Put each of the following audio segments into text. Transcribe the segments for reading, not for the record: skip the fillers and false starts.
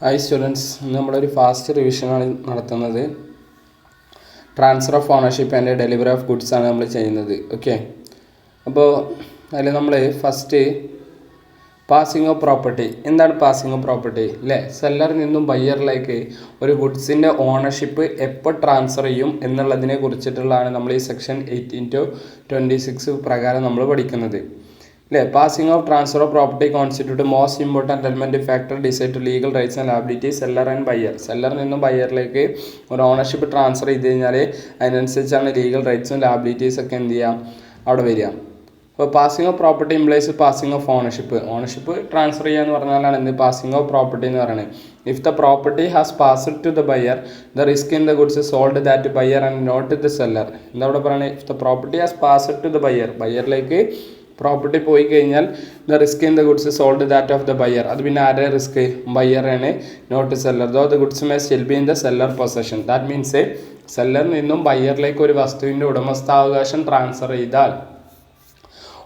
Hi students, നമ്മളൊരു fast റിവിഷനാണ് നടത്തുന്നത്. Transfer of ownership and delivery of goods ആണ് നമ്മൾ ചെയ്യുന്നത്. ഓക്കെ, അപ്പോൾ അതിൽ നമ്മൾ ഫസ്റ്റ് പാസിംഗ് ഓഫ് പ്രോപ്പർട്ടി. എന്താണ് പാസിംഗ് ഓഫ് പ്രോപ്പർട്ടി അല്ലേ? സെല്ലറിൽ നിന്നും ബയ്യറിലേക്ക് ഒരു ഗുഡ്സിൻ്റെ ഓണർഷിപ്പ് എപ്പോൾ ട്രാൻസ്ഫർ ചെയ്യും എന്നുള്ളതിനെ കുറിച്ചിട്ടുള്ളതാണ് നമ്മൾ ഈ സെക്ഷൻ 18-26 പ്രകാരം നമ്മൾ പഠിക്കുന്നത് അല്ലേ. Passing of transfer of property constitute most important element factor decide to legal rights and liability seller and buyer. സെല്ലറിൽ നിന്നും ബയ്യറിലേക്ക് ഒരു ഓണർഷിപ്പ് ട്രാൻസ്ഫർ ചെയ്ത് കഴിഞ്ഞാൽ അതിനനുസരിച്ചാണ് ലീഗൽ റൈറ്റ്സും ലാബിലിറ്റീസ് ഒക്കെ എന്ത് ചെയ്യാം അവിടെ വരിക. അപ്പോൾ passing of property implies passing of ownership transfer ചെയ്യുക എന്ന് പറഞ്ഞാലാണ് എന്ത് പാസിംഗ് ഓഫ് പ്രോപ്പർട്ടി എന്ന് പറയുന്നത്. If the property has passed to the buyer the risk in the goods sold that buyer and not the seller. എന്താ അവിടെ പറയുന്നത്? If the property has passed to the ബയ്യറിലേക്ക് പ്രോപ്പർട്ടി പോയി കഴിഞ്ഞാൽ the risk in the goods sold that of the buyer. അത് പിന്നെ ആരുടെ risk? ബയ്യറാണ്, not seller. Though the goods may still be in the seller possession. That means സെല്ലറിൽ നിന്നും ബയ്യറിലേക്ക് ഒരു വസ്തുവിൻ്റെ ഉടമസ്ഥാവകാശം ട്രാൻസ്ഫർ ചെയ്താൽ,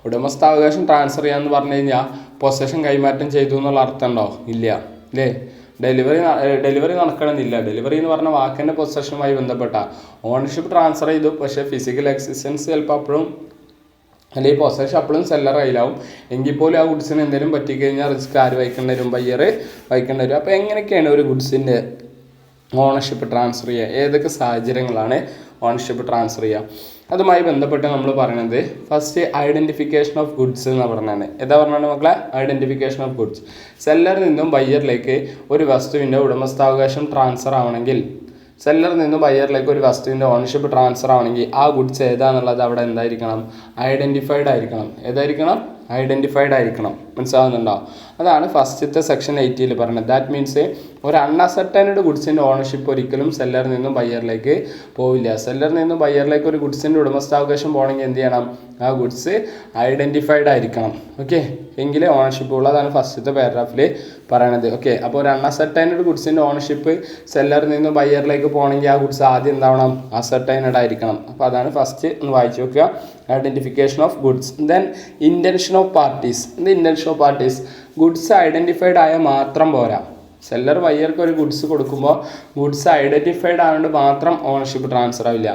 ഉടമസ്ഥാവകാശം ട്രാൻസ്ഫർ ചെയ്യാന്ന് പറഞ്ഞു കഴിഞ്ഞാൽ പൊസഷൻ കൈമാറ്റം ചെയ്തു എന്നുള്ള അർത്ഥം ഉണ്ടോ? ഇല്ല അല്ലേ. ഡെലിവറി നടക്കണമെന്നില്ല. ഡെലിവറി എന്ന് പറഞ്ഞ വാക്കിൻ്റെ പൊസഷനുമായി ബന്ധപ്പെട്ട ഓണർഷിപ്പ് ട്രാൻസ്ഫർ ചെയ്തു, പക്ഷേ ഫിസിക്കൽ എക്സിസ്റ്റൻസ് ചിലപ്പോൾ അപ്പോഴും അല്ലെങ്കിൽ പൊസഷൻ അപ്പോഴും സെല്ലർ കയ്യിലാവും. എങ്കിൽ പോലും ആ ഗുഡ്സിന് എന്തെങ്കിലും പറ്റിക്കഴിഞ്ഞാൽ റിസ്ക് ആര് വഹിക്കേണ്ടി വരും? ബയ്യർ വഹിക്കേണ്ടി വരും. അപ്പോൾ എങ്ങനെയൊക്കെയാണ് ഒരു ഗുഡ്സിൻ്റെ ഓണർഷിപ്പ് ട്രാൻസ്ഫർ ചെയ്യുക? ഏതൊക്കെ സാഹചര്യങ്ങളാണ് ഓണർഷിപ്പ് ട്രാൻസ്ഫർ ചെയ്യുക? അതുമായി ബന്ധപ്പെട്ട് നമ്മൾ പറയുന്നത് ഫസ്റ്റ് ഐഡൻറ്റിഫിക്കേഷൻ ഓഫ് ഗുഡ്സ് എന്ന് പറഞ്ഞാണ്. എന്താ പറഞ്ഞാൽ മക്കളെ? Identification of goods. സെല്ലറിൽ നിന്നും ബയ്യറിലേക്ക് ഒരു വസ്തുവിൻ്റെ ഉടമസ്ഥാവകാശം ട്രാൻസ്ഫർ ആവണമെങ്കിൽ, സെല്ലറിൽ നിന്നും ബയ്യറിലേക്ക് ഒരു വസ്തുവിൻ്റെ ഓണർഷിപ്പ് ട്രാൻസ്ഫർ ആവണമെങ്കിൽ ആ ഗുഡ്സ് ഏതാണെന്നുള്ളത് അവിടെ എന്തായിരിക്കണം? ഐഡൻറ്റിഫൈഡ് ആയിരിക്കണം. ഏതായിരിക്കണം? ഐഡൻറ്റിഫൈഡ് ആയിരിക്കണം. മനസ്സിലാവുന്നുണ്ടോ? അതാണ് ഫസ്റ്റത്തെ സെക്ഷൻ 80 പറയുന്നത്. ദാറ്റ് മീൻസ് ഒരു അൺഅസർട്ടൈൻഡ് ഗുഡ്സിൻ്റെ ഓണർഷിപ്പ് ഒരിക്കലും സെല്ലറിൽ നിന്നും ബയ്യറിലേക്ക് പോവില്ല. സെല്ലറിൽ നിന്നും ബയ്യറിലേക്ക് ഒരു ഗുഡ്സിൻ്റെ ഉടമസ്ഥാവകാശം പോകണമെങ്കിൽ എന്ത് ചെയ്യണം? ആ ഗുഡ്സ് ഐഡൻറ്റിഫൈഡ് ആയിരിക്കണം. ഓക്കെ, എങ്കിലേ ഓണർഷിപ്പ് ഉള്ളൂ. അതാണ് ഫസ്റ്റത്തെ പാരഗ്രാഫിൽ പറയണത്. ഓക്കെ, അപ്പോൾ ഒരു അൺഅസർട്ടൈൻഡ് ഗുഡ്സിൻ്റെ ഓണർഷിപ്പ് സെല്ലറിൽ നിന്നും ബയ്യറിലേക്ക് പോകണമെങ്കിൽ ആ ഗുഡ്സ് ആദ്യം എന്താവണം? അസർട്ടൈൻഡ് ആയിരിക്കണം. അപ്പോൾ അതാണ് ഫസ്റ്റ്. ഒന്ന് വായിച്ചു നോക്കുക. Identification of goods. Then intention of parties. എന്ത് intention of parties? Goods identified ആയ മാത്രം പോരാ. സെല്ലർ ബയ്യർക്ക് ഒരു ഗുഡ്സ് കൊടുക്കുമ്പോൾ ഗുഡ്സ് ഐഡൻറ്റിഫൈഡ് ആയതുകൊണ്ട് മാത്രം ഓണർഷിപ്പ് ട്രാൻസ്ഫർ ആവില്ല.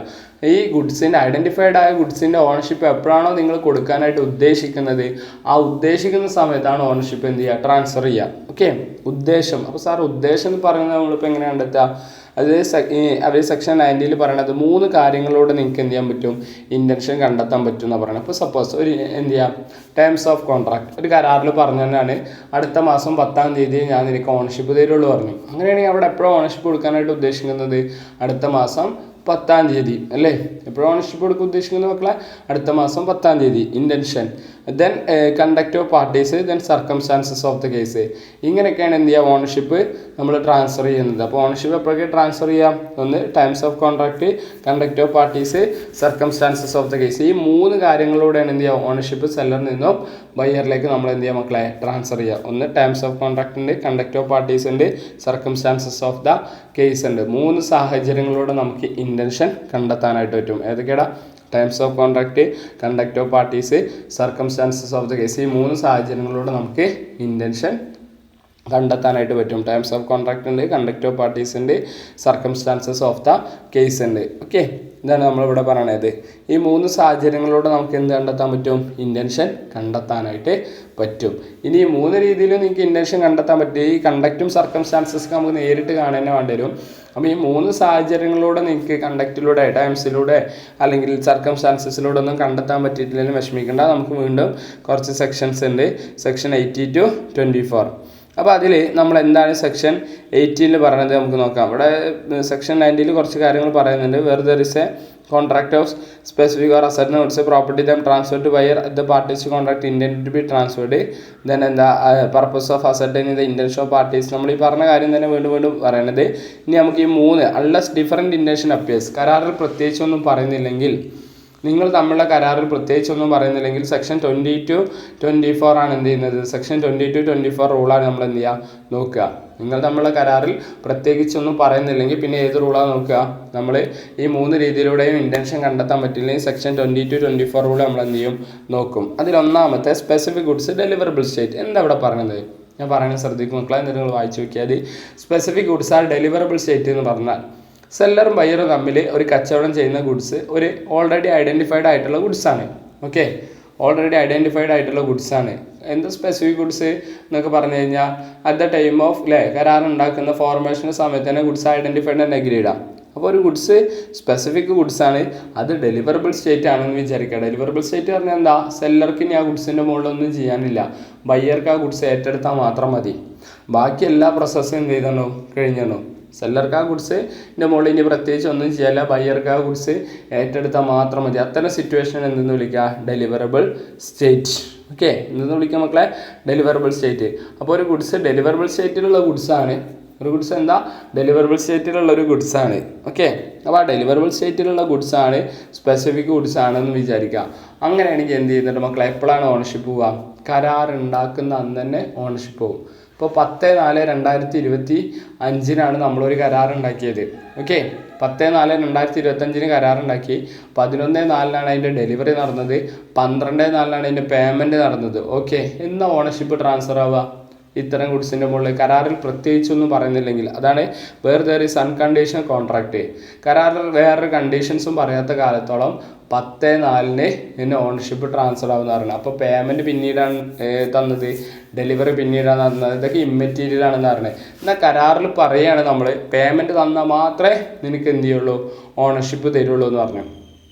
ഈ ഗുഡ്സിൻ്റെ ഐഡൻറ്റിഫൈഡ് ആയ ഗുഡ്സിൻ്റെ ഓണർഷിപ്പ് എപ്പോഴാണോ നിങ്ങൾ കൊടുക്കാനായിട്ട് ഉദ്ദേശിക്കുന്നത്, ആ ഉദ്ദേശിക്കുന്ന സമയത്താണ് ഓണർഷിപ്പ് എന്ത് ചെയ്യുക? ട്രാൻസ്ഫർ ചെയ്യുക. ഓക്കെ, ഉദ്ദേശം. അപ്പോൾ സാർ ഉദ്ദേശം എന്ന് പറയുന്നത് നമ്മളിപ്പോൾ എങ്ങനെ കണ്ടെത്തുക? അത് അവർ സെക്ഷൻ 90 പറയണത് 3 കാര്യങ്ങളോട് നിങ്ങൾക്ക് എന്ത് ചെയ്യാൻ പറ്റും? ഇൻറ്റൻഷൻ കണ്ടെത്താൻ പറ്റും എന്നാണ് പറയുന്നത്. അപ്പോൾ സപ്പോസ് ഒരു എന്ത് ചെയ്യാം? Terms of contract. ഒരു കരാറിൽ പറഞ്ഞു തന്നെയാണ് അടുത്ത മാസം 10-ാം തീയതി ഞാൻ നിനക്ക് ഓണർഷിപ്പ് തരുള്ളൂ പറഞ്ഞു. അങ്ങനെയാണെങ്കിൽ അവിടെ എപ്പോഴും ഓണർഷിപ്പ് കൊടുക്കാനായിട്ട് ഉദ്ദേശിക്കുന്നത് അടുത്ത മാസം 10-ാം തീയതി അല്ലേ? എപ്പോഴും ഓണർഷിപ്പ് കൊടുക്കാൻ ഉദ്ദേശിക്കുന്നത് മക്കളെ? അടുത്ത മാസം 10-ാം തീയതി. Intention. Then conduct of parties. Then circumstances of the case. ഇങ്ങനെയൊക്കെയാണ് എന്ത് ചെയ്യുക? ഓണർഷിപ്പ് നമ്മൾ ട്രാൻസ്ഫർ ചെയ്യുന്നത്. അപ്പോൾ ഓണർഷിപ്പ് എപ്പോഴൊക്കെ ട്രാൻസ്ഫർ ചെയ്യാം? ഒന്ന് times of contract, conduct of parties, circumstances of the case. ഈ 3 കാര്യങ്ങളിലൂടെയാണ് എന്ത് ചെയ്യുക? ഓണർഷിപ്പ് സെല്ലറിൽ നിന്നും ബയ്യറിലേക്ക് നമ്മൾ എന്ത് ചെയ്യുക മക്കളെ? ട്രാൻസ്ഫർ ചെയ്യുക. ഒന്ന് ടൈംസ് ഓഫ് കോൺട്രാക്ട് ഉണ്ട്, കണ്ടക്ട് ഓഫ് പാർട്ടീസ് ഉണ്ട്, സർക്കംസ്റ്റാൻസസ് ഓഫ് ദ കേസ് ഉണ്ട്. 3 സാഹചര്യങ്ങളിലൂടെ നമുക്ക് ഇൻറ്റൻഷൻ കണ്ടെത്താനായിട്ട് പറ്റും. ഏതൊക്കെയാണ്? Times of contract, conduct of parties, circumstances of the case. ഈ 3 സാഹചര്യങ്ങളിലൂടെ നമുക്ക് ഇൻറ്റൻഷൻ കണ്ടെത്താനായിട്ട് പറ്റും. ടൈംസ് ഓഫ് കോൺട്രാക്ട് ഉണ്ട്, കണ്ടക്ട് ഓഫ് പാർട്ടീസ് ഉണ്ട്, സർക്കംസ്റ്റാൻസസ് ഓഫ് ദ കേസ് ഉണ്ട്. ഓക്കെ, ഇതാണ് നമ്മളിവിടെ പറയണത്. ഈ 3 സാഹചര്യങ്ങളിലൂടെ നമുക്ക് എന്ത് കണ്ടെത്താൻ പറ്റും? ഇൻറ്റൻഷൻ കണ്ടെത്താനായിട്ട് പറ്റും. ഇനി ഈ 3 രീതിയിലും നിങ്ങൾക്ക് ഇൻറ്റൻഷൻ കണ്ടെത്താൻ പറ്റും. ഈ കണ്ടക്റ്റും സർക്കംസ്റ്റാൻസസ് നമുക്ക് നേരിട്ട് കാണാൻ തന്നെ വേണ്ടി വരും. അപ്പോൾ ഈ 3 സാഹചര്യങ്ങളിലൂടെ നിങ്ങൾക്ക് കണ്ടക്റ്റിലൂടെ, ടൈംസിലൂടെ അല്ലെങ്കിൽ സർക്കംസ്റ്റാൻസസിലൂടെ ഒന്നും കണ്ടെത്താൻ പറ്റിയിട്ടില്ലെങ്കിലും വിഷമിക്കേണ്ട. നമുക്ക് വീണ്ടും കുറച്ച് സെക്ഷൻസ് ഉണ്ട്. സെക്ഷൻ 80-24. അപ്പോൾ അതിൽ നമ്മൾ എന്താണ് സെക്ഷൻ 18 പറയുന്നത് നമുക്ക് നോക്കാം. ഇവിടെ സെക്ഷൻ 90 കുറച്ച് കാര്യങ്ങൾ പറയുന്നുണ്ട്. Whether is a contract of specific or asset notes property them transfer to buyer the parties contract intend to be transferred. Then എന്താ purpose of asset in the intention of parties. നമ്മൾ ഈ പറഞ്ഞ കാര്യം തന്നെ വീണ്ടും പറയണത്. ഇനി നമുക്ക് ഈ 3 അൺലെസ് ഡിഫറൻറ്റ് ഇൻറ്റൻഷൻ അപ്പിയേഴ്സ്, കരാറിൽ പ്രത്യേകിച്ചൊന്നും പറയുന്നില്ലെങ്കിൽ, നിങ്ങൾ തമ്മിലുള്ള കരാറിൽ പ്രത്യേകിച്ചൊന്നും പറയുന്നില്ലെങ്കിൽ സെക്ഷൻ 20-24 ആണ് എന്ത് ചെയ്യുന്നത്? സെക്ഷൻ 20-24 റൂളാണ് നമ്മൾ എന്ത് ചെയ്യുക? നോക്കുക. നിങ്ങൾ തമ്മിലുള്ള കരാറിൽ പ്രത്യേകിച്ചൊന്നും പറയുന്നില്ലെങ്കിൽ പിന്നെ ഏത് റൂളാണ് നോക്കുക? നമ്മൾ ഈ 3 രീതിയിലൂടെയും ഇൻറ്റൻഷൻ കണ്ടെത്താൻ പറ്റില്ലെങ്കിൽ സെക്ഷൻ 20-24 റൂൾ നമ്മൾ എന്ത് ചെയ്യും? നോക്കും. അതിലൊന്നാമത്തെ സ്പെസിഫിക് ഗുഡ്സ് ഡെലിവറബിൾ സ്റ്റേറ്റ്. എന്താ ഇവിടെ പറയുന്നത്? ഞാൻ പറയുന്നത് ശ്രദ്ധിക്കും മക്കളെ, എന്നിട്ട് നിങ്ങൾ വായിച്ചു നോക്കിയാൽ specific goods are deliverable state എന്ന് പറഞ്ഞാൽ സെല്ലറും ബയ്യറും തമ്മിൽ ഒരു കച്ചവടം ചെയ്യുന്ന ഗുഡ്സ് ഒരു ഓൾറെഡി ഐഡൻറ്റിഫൈഡ് ആയിട്ടുള്ള ഗുഡ്സാണ്. ഓക്കെ, ഓൾറെഡി ഐഡൻറ്റിഫൈഡ് ആയിട്ടുള്ള ഗുഡ്സാണ്. എന്ത് സ്പെസിഫിക് ഗുഡ്സ് എന്നൊക്കെ പറഞ്ഞു കഴിഞ്ഞാൽ അറ്റ് ദ ടൈം ഓഫ് കരാർ ഉണ്ടാക്കുന്ന ഫോർമേഷൻ്റെ സമയത്ത് തന്നെ ഗുഡ്സ് ഐഡൻറ്റിഫൈഡ് ആൻഡ് അഗ്രീഡാണ്. അപ്പോൾ ഒരു ഗുഡ്സ് സ്പെസിഫിക് ഗുഡ്സാണ്, അത് ഡെലിവറബിൾ സ്റ്റേറ്റ് ആണെന്ന് വിചാരിക്കുക. ഡെലിവറബിൾ സ്റ്റേറ്റ് പറഞ്ഞാൽ എന്താ, സെല്ലർക്ക് ഇനി ആ ഗുഡ്സിൻ്റെ മുകളിലൊന്നും ചെയ്യാനില്ല, ബയ്യർക്ക് ആ ഗുഡ്സ് ഏറ്റെടുത്താൽ മാത്രം മതി. ബാക്കി എല്ലാ പ്രോസസ്സും എന്ത് ചെയ്തണോ, കഴിഞ്ഞണോ. സെല്ലർക്ക് ആ ഗുഡ്സിൻ്റെ മുകളിൽ ഇനി പ്രത്യേകിച്ച് ഒന്നും ചെയ്യാല്ല, ബയ്യർക്ക് ആ ഗുഡ്സ് ഏറ്റെടുത്താൽ മാത്രം മതി. അത്തരം സിറ്റുവേഷൻ എന്തെന്ന് വിളിക്കുക, ഡെലിവറബിൾ സ്റ്റേറ്റ്. ഓക്കെ, എന്തെന്ന് വിളിക്കുക മക്കളെ, ഡെലിവറബിൾ സ്റ്റേറ്റ്. അപ്പോൾ ഒരു ഗുഡ്സ് ഡെലിവറബിൾ സ്റ്റേറ്റിലുള്ള ഗുഡ്സാണ്. ഒരു ഗുഡ്സ് എന്താ, ഡെലിവറബിൾ സ്റ്റേറ്റിലുള്ള ഒരു ഗുഡ്സാണ്. ഓക്കെ, അപ്പോൾ ആ ഡെലിവറബിൾ സ്റ്റേറ്റിലുള്ള ഗുഡ്സാണ് സ്പെസിഫിക് ഗുഡ്സ് ആണെന്ന് വിചാരിക്കുക. അങ്ങനെയാണെങ്കിൽ എന്ത് ചെയ്യുന്നുണ്ട് മക്കളെ, എപ്പോഴാണ് ഓണർഷിപ്പ് പോവുക, കരാർ ഉണ്ടാക്കുന്ന അന്ന് തന്നെ ഓണർഷിപ്പ് പോകും. ഇപ്പോൾ 10/4/2025 നമ്മളൊരു കരാർ ഉണ്ടാക്കിയത്. ഓക്കെ, 10/4/2025 കരാറുണ്ടാക്കി, 11/4 അതിൻ്റെ ഡെലിവറി നടന്നത്, 12/4 അതിൻ്റെ പേയ്മെൻറ്റ് നടന്നത്. ഓക്കെ, എന്നാ ഓണർഷിപ്പ് ട്രാൻസ്ഫർ ആവുക, ഇത്തരം ഗുഡ്സിൻ്റെ മുകളിൽ കരാറിൽ പ്രത്യേകിച്ചൊന്നും പറയുന്നില്ലെങ്കിൽ. അതാണ് where there is unconditional contract. കരാറിൽ വേറൊരു കണ്ടീഷൻസും പറയാത്ത കാലത്തോളം 10/4 ഇതിൻ്റെ ഓണർഷിപ്പ് ട്രാൻസ്ഫർ ആവുമെന്ന് പറയുന്നത്. അപ്പോൾ പേയ്മെൻറ്റ് പിന്നീടാണ് തന്നത്, ഡെലിവറി പിന്നീടാണ് തന്നത്, ഇതൊക്കെ ഇമ്മെറ്റീരിയൽ ആണെന്ന് പറയുന്നത്. എന്നാൽ കരാറിൽ പറയുകയാണ് നമ്മൾ പേയ്മെൻറ്റ് തന്നാൽ മാത്രമേ നിനക്ക് എന്ത് ചെയ്യുള്ളൂ, ഓണർഷിപ്പ് തരുള്ളൂ എന്ന് പറഞ്ഞു.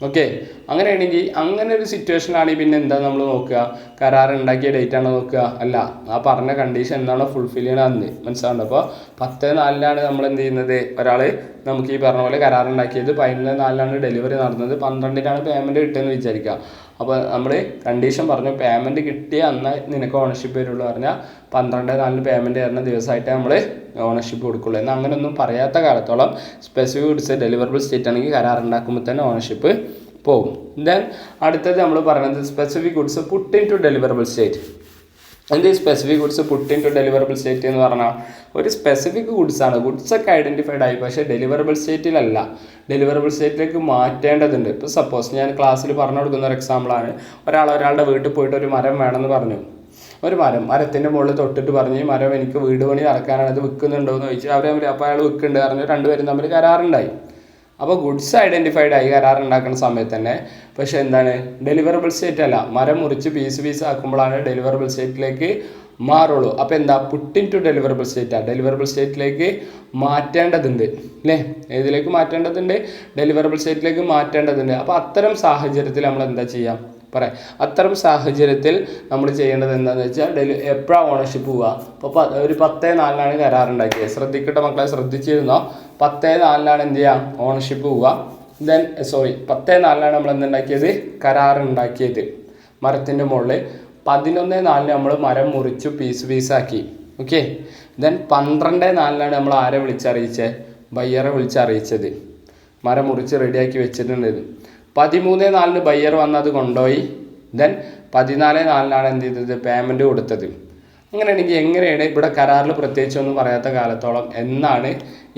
ഓക്കെ, അങ്ങനെയാണെങ്കിൽ അങ്ങനെ ഒരു സിറ്റുവേഷനിലാണെങ്കിൽ പിന്നെ എന്താ നമ്മൾ നോക്കുക, കരാർ ഉണ്ടാക്കിയ ഡേറ്റ് ആണോ നോക്കുക, അല്ല ആ പറഞ്ഞ കണ്ടീഷൻ എന്താണോ ഫുൾഫിൽ ചെയ്യണമെന്ന് മനസ്സിലാവുന്നുണ്ട്. അപ്പോൾ 10/4 നമ്മൾ എന്ത് ചെയ്യുന്നത്, ഒരാൾ നമുക്ക് ഈ പറഞ്ഞ പോലെ കരാർ ഉണ്ടാക്കിയത്, 11/4 ഡെലിവറി നടന്നത്, 12 പേയ്മെൻറ്റ് കിട്ടുമെന്ന് വിചാരിക്കുക. അപ്പോൾ നമ്മൾ കണ്ടീഷൻ പറഞ്ഞു, പേയ്മെൻറ്റ് കിട്ടിയ അന്ന് നിനക്ക് ഓണർഷിപ്പ് വരുള്ളൂ പറഞ്ഞാൽ 12/4 പേയ്മെൻറ്റ് തരുന്ന ദിവസമായിട്ട് നമ്മൾ ഓണർഷിപ്പ് കൊടുക്കുള്ളൂ. എന്നാൽ അങ്ങനെയൊന്നും പറയാത്ത കാലത്തോളം സ്പെസിഫിക് ഗുഡ്സ് ഡെലിവറബിൾ സ്റ്റേറ്റ് ആണെങ്കിൽ കരാർ ഉണ്ടാക്കുമ്പോൾ തന്നെ ഓണർഷിപ്പ് പോകും. ദെൻ അടുത്തത് നമ്മൾ പറയുന്നത് specific goods put into deliverable state. എന്ത് specific goods put into deliverable state എന്ന് പറഞ്ഞാൽ ഒരു സ്പെസിഫിക് ഗുഡ്സാണ്, ഗുഡ്സൊക്കെ ഐഡൻറ്റിഫൈഡ് ആയി, പക്ഷേ ഡെലിവറബിൾ സ്റ്റേറ്റിലല്ല, ഡെലിവറബിൾ സ്റ്റേറ്റിലേക്ക് മാറ്റേണ്ടതുണ്ട്. ഇപ്പോൾ സപ്പോസ് ഞാൻ ക്ലാസ്സിൽ പറഞ്ഞു കൊടുക്കുന്ന ഒരു എക്സാമ്പിളാണ്, ഒരാളുടെ വീട്ടിൽ പോയിട്ട് ഒരു മരം വേണമെന്ന് പറഞ്ഞു. ഒരു മരത്തിൻ്റെ മുകളിൽ തൊട്ടിട്ട് പറഞ്ഞ് ഈ മരം എനിക്ക് വീട് പണി നടക്കാനാണ്, അത് വിൽക്കുന്നുണ്ടോ എന്ന് ചോദിച്ചു. അപ്പോൾ അയാൾ വിൽക്കുന്നുണ്ട് പറഞ്ഞു, രണ്ടുപേരും തമ്മിൽ കരാറുണ്ടായി. അപ്പോൾ ഗുഡ്സ് ഐഡൻറ്റിഫൈഡ് ആയി കരാർ ഉണ്ടാക്കുന്ന സമയത്ത് തന്നെ. പക്ഷേ എന്താണ്, ഡെലിവറബിൾ സ്റ്റേറ്റ് അല്ല, മരം മുറിച്ച് പീസ് ആക്കുമ്പോഴാണ് ഡെലിവറബിൾ സ്റ്റേറ്റിലേക്ക് മാറുള്ളൂ. അപ്പോൾ എന്താ, പുട്ട് ഇൻ ടു ഡെലിവറബിൾ സ്റ്റേറ്റാണ്, ഡെലിവറബിൾ സ്റ്റേറ്റിലേക്ക് മാറ്റേണ്ടതുണ്ട് അല്ലേ, ഏതിലേക്ക് മാറ്റേണ്ടതുണ്ട്, ഡെലിവറബിൾ സ്റ്റേറ്റിലേക്ക് മാറ്റേണ്ടതുണ്ട്. അപ്പോൾ അത്തരം സാഹചര്യത്തിൽ നമ്മൾ എന്താ ചെയ്യാം പറയാം. അത്തരം സാഹചര്യത്തിൽ നമ്മൾ ചെയ്യേണ്ടത് എന്താണെന്ന് വെച്ചാൽ എപ്പോഴാണ് ഓണർഷിപ്പ് പോവുക. അപ്പോൾ ഒരു 10/4 കരാറുണ്ടാക്കിയത്, ശ്രദ്ധിക്കട്ടെ മക്കളെ, ശ്രദ്ധിച്ചിരുന്നോ, 10/4 എന്ത് ചെയ്യാം, ഓണർഷിപ്പ് പോവുക. ദെൻ 10/4 നമ്മൾ എന്തുണ്ടാക്കിയത്, കരാറുണ്ടാക്കിയത് മരത്തിൻ്റെ മുകളിൽ. 11/4 നമ്മൾ മരം മുറിച്ചു പീസാക്കി. ഓക്കെ, ദെൻ 12/4 നമ്മൾ ആരെ വിളിച്ചറിയിച്ചത്, ബയ്യറെ വിളിച്ചറിയിച്ചത്, മരം മുറിച്ച് റെഡിയാക്കി വെച്ചിട്ടുണ്ട്. 13/4 ബയ്യർ വന്ന് അത് കൊണ്ടുപോയി. ദെൻ 14/4 എന്ത് ചെയ്തത്, പേയ്മെൻറ്റ് കൊടുത്തത്. അങ്ങനെയാണെങ്കിൽ എങ്ങനെയാണ് ഇവിടെ കരാറിൽ പ്രത്യേകിച്ചൊന്നും പറയാത്ത കാലത്തോളം എന്നാണ്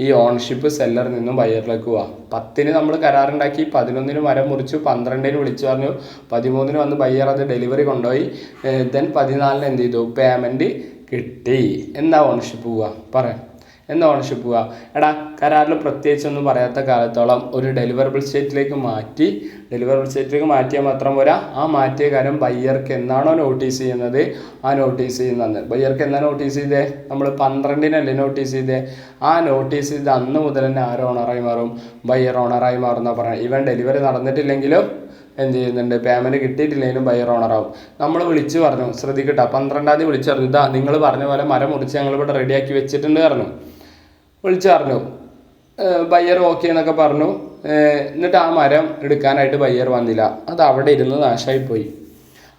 ഈ ഓണർഷിപ്പ് സെല്ലറിൽ നിന്നും ബയ്യറിലേക്ക് പോവുക. 10 നമ്മൾ കരാറുണ്ടാക്കി, 11 മരം മുറിച്ചു, 12 വിളിച്ചു പറഞ്ഞു, 13 വന്ന് ബയ്യർ അത് ഡെലിവറി കൊണ്ടുപോയി. ദെൻ 14 എന്ത് ചെയ്തു, പേയ്മെൻറ്റ് കിട്ടി. എന്താ ഓണർഷിപ്പ് പോവുക പറയാം, എന്താ ഓണർഷിപ്പ് പോവുക, എടാ കരാറിൽ പ്രത്യേകിച്ചൊന്നും പറയാത്ത കാലത്തോളം ഒരു ഡെലിവറബിൾ സ്റ്റേറ്റിലേക്ക് മാറ്റി. ഡെലിവറബിൾ സ്റ്റേറ്റിലേക്ക് മാറ്റിയാൽ മാത്രം പോരാ, ആ മാറ്റിയ കാര്യം ബയ്യർക്ക് എന്നാണോ നോട്ടീസ് ചെയ്യുന്നത് ആ നോട്ടീസ് ചെയ്യുന്നത്. ബയ്യർക്ക് എന്നാ നോട്ടീസ് ചെയ്തേ, നമ്മൾ 12 നോട്ടീസ് ചെയ്തേ, ആ നോട്ടീസ് ചെയ്ത് അന്ന് മുതൽ തന്നെ ആര് ഓണറായി മാറും, ബയ്യർ ഓണറായി മാറുന്ന പറയാം. ഇവൻ ഡെലിവറി നടന്നിട്ടില്ലെങ്കിലും എന്ത് ചെയ്യുന്നുണ്ട്, പേയ്മെൻറ്റ് കിട്ടിയിട്ടില്ലെങ്കിലും ബയ്യർ ഓണറാവും. നമ്മൾ വിളിച്ച് പറഞ്ഞു, ശ്രദ്ധിക്കട്ടോ, 12 വിളിച്ച് പറഞ്ഞു, ഇതാ നിങ്ങൾ പറഞ്ഞ പോലെ മരം മുറിച്ച് ഞങ്ങളിവിടെ റെഡിയാക്കി വെച്ചിട്ടുണ്ട് പറഞ്ഞു. വിളിച്ചു പറഞ്ഞു, ബയ്യർ ഓക്കെ എന്നൊക്കെ പറഞ്ഞു. എന്നിട്ട് ആ മരം എടുക്കാനായിട്ട് ബയ്യർ വന്നില്ല, അത് അവിടെ ഇരുന്ന് നാശമായിപ്പോയി.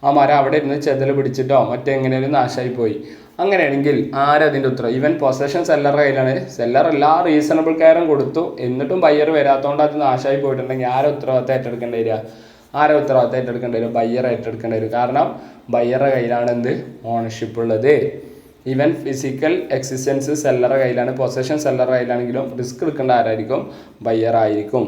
ആ മരം അവിടെ ഇരുന്ന് ചെതൽ പിടിച്ചിട്ടോ മറ്റെങ്ങനെയും നാശമായിപ്പോയി. അങ്ങനെയാണെങ്കിൽ ആരതിൻ്റെ ഉത്തരം, ഈവൻ പൊസഷൻ സെല്ലറുടെ കയ്യിലാണ്. സെല്ലർ എല്ലാ റീസണബിൾ കെയറും കൊടുത്തു, എന്നിട്ടും ബയ്യർ വരാത്തതുകൊണ്ട് അത് നാശമായി പോയിട്ടുണ്ടെങ്കിൽ ആരെ ഉത്തരവാദിത്തം ഏറ്റെടുക്കേണ്ടി വരിക, ബയ്യർ ഏറ്റെടുക്കേണ്ടി വരും. കാരണം ബയ്യറുടെ കയ്യിലാണ് എന്ത്, ഓണർഷിപ്പ് ഉള്ളത്. ഈവൻ ഫിസിക്കൽ എക്സിസ്റ്റൻസ് സെല്ലറുടെ കയ്യിലാണ്, പൊസഷൻ സെല്ലറുടെ കയ്യിലാണെങ്കിലും റിസ്ക് എടുക്കേണ്ട ആരായിരിക്കും, ബയ്യർ ആയിരിക്കും.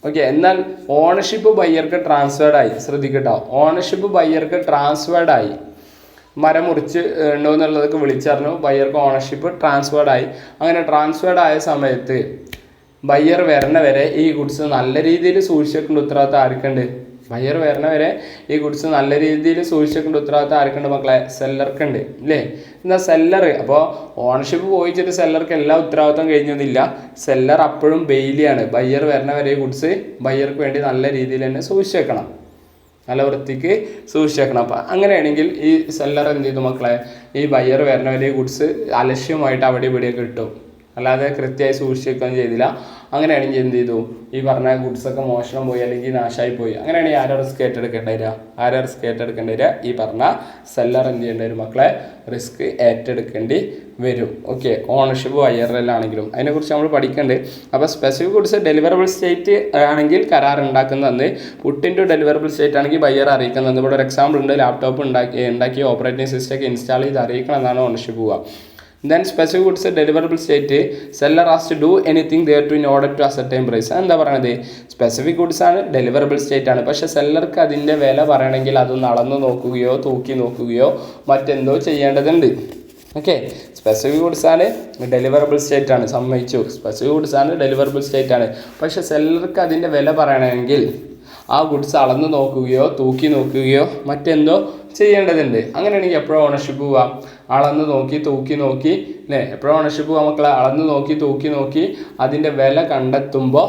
ഓക്കെ, എന്നാൽ ഓണർഷിപ്പ് ബയ്യർക്ക് ട്രാൻസ്ഫേർഡ് ആയി. ശ്രദ്ധിക്കട്ടോ, ഓണർഷിപ്പ് ബയ്യർക്ക് ട്രാൻസ്ഫേർഡ് ആയി. മരം മുറിച്ച് ഉണ്ടോ എന്നുള്ളതൊക്കെ വിളിച്ചറിഞ്ഞു. ബയ്യർക്ക് ഓണർഷിപ്പ് ട്രാൻസ്ഫേർഡ് ആയി. അങ്ങനെ ട്രാൻസ്ഫേർഡ് ആയ സമയത്ത് ബയ്യർ വരണ വരെ ഈ ഗുഡ്സ് നല്ല രീതിയിൽ സൂക്ഷിക്കേണ്ട ഉത്തരവാദിത്തം ആർക്കുണ്ട്? ബയ്യർ വരണ വരെ ഈ ഗുഡ്സ് നല്ല രീതിയിൽ സൂക്ഷിക്കേണ്ട ഉത്തരവാദിത്തം ആർക്കുണ്ട് മക്കളെ? സെല്ലർക്കുണ്ട് അല്ലേ? എന്നാൽ സെല്ലർ അപ്പോൾ ഓണർഷിപ്പ് പോയിച്ചിട്ട് സെല്ലർക്ക് എല്ലാ ഉത്തരവാദിത്തം കഴിഞ്ഞൊന്നുമില്ല. സെല്ലർ അപ്പോഴും ബെയിലിയാണ്. ബയ്യർ വരണ വരെ ഈ ഗുഡ്സ് ബയ്യർക്ക് വേണ്ടി നല്ല രീതിയിൽ തന്നെ സൂക്ഷിച്ചേക്കണം, നല്ല വൃത്തിക്ക് സൂക്ഷിച്ചേക്കണം. അപ്പം അങ്ങനെയാണെങ്കിൽ ഈ സെല്ലർ എന്ത് ചെയ്തു മക്കളെ? ഈ ബയ്യർ വരണ വരെ ഗുഡ്സ് അലക്ഷ്യമായിട്ട് അവിടെ ഇവിടെയൊക്കെ ഇട്ടു, അല്ലാതെ കൃത്യമായി സൂക്ഷിക്കുകയും ചെയ്തില്ല. അങ്ങനെയാണെങ്കിൽ എന്ത് ചെയ്തു? ഈ പറഞ്ഞ ഗുഡ്സൊക്കെ മോഷണം പോയി അല്ലെങ്കിൽ നാശമായി പോയി. അങ്ങനെയാണെങ്കിൽ ആരാ റിസ്ക് ഏറ്റെടുക്കേണ്ടി വരിക? ഈ പറഞ്ഞ സെല്ലർ എന്ത് ചെയ്യേണ്ടി വരും മക്കളെ? റിസ്ക് ഏറ്റെടുക്കേണ്ടി വരും. ഓക്കെ, ഓണർഷിപ്പ് ബയ്യറിലാണെങ്കിലും അതിനെക്കുറിച്ച് നമ്മൾ പഠിക്കേണ്ടത്. അപ്പോൾ സ്പെസിഫിക് ഗുഡ്സ് ഡെലിവറബിൾ സ്റ്റേറ്റ് ആണെങ്കിൽ കരാർ ഉണ്ടാക്കുന്നതെന്ന്, പുട്ട് ടു ഡെലിവറബിൾ സ്റ്റേറ്റ് ആണെങ്കിൽ ബയ്യർ അറിയിക്കുന്നത്. ഇവിടെ ഒരു എക്സാമ്പിൾ ഉണ്ട്. ലാപ്ടോപ്പ് ഉണ്ടാക്കി ഓപ്പറേറ്റിംഗ് സിസ്റ്റം ഒക്കെ ഇൻസ്റ്റാൾ ചെയ്ത് അറിയിക്കണം എന്നാണ് ഓണർഷിപ്പ് പോവുക. Then specific goods deliverable state, seller has to do anything thereto in order to ascertain price. എന്താ പറയുന്നത്? സ്പെസിഫിക് ഗുഡ്സ് ആണ്, ഡെലിവറബിൾ സ്റ്റേറ്റ് ആണ്. പക്ഷേ സെല്ലർക്ക് അതിൻ്റെ വില പറയണമെങ്കിൽ അതൊന്ന് അളന്ന് നോക്കുകയോ തൂക്കി നോക്കുകയോ മറ്റെന്തോ ചെയ്യേണ്ടതുണ്ട്. ഓക്കെ, സ്പെസിഫിക് ഗുഡ്സ് ആണ്, ഡെലിവറബിൾ സ്റ്റേറ്റ് ആണ്, സമ്മതിച്ചു. സ്പെസിഫിക് ഗുഡ്സ് ആണ്, ഡെലിവറബിൾ സ്റ്റേറ്റ് ആണ്. പക്ഷേ സെല്ലർക്ക് അതിൻ്റെ വില പറയണമെങ്കിൽ ആ ഗുഡ്സ് അളന്ന് നോക്കുകയോ തൂക്കി നോക്കുകയോ മറ്റെന്തോ ചെയ്യേണ്ടതുണ്ട്. അങ്ങനെയാണെങ്കിൽ എപ്പോഴും ഓണർഷിപ്പ് പോവാം? അളന്ന് നോക്കി തൂക്കി നോക്കി അല്ലേ? എപ്പോഴും ഓണർഷിപ്പ് പോവാം മക്കളെ? അളന്ന് നോക്കി തൂക്കി നോക്കി അതിൻ്റെ വില കണ്ടെത്തുമ്പോൾ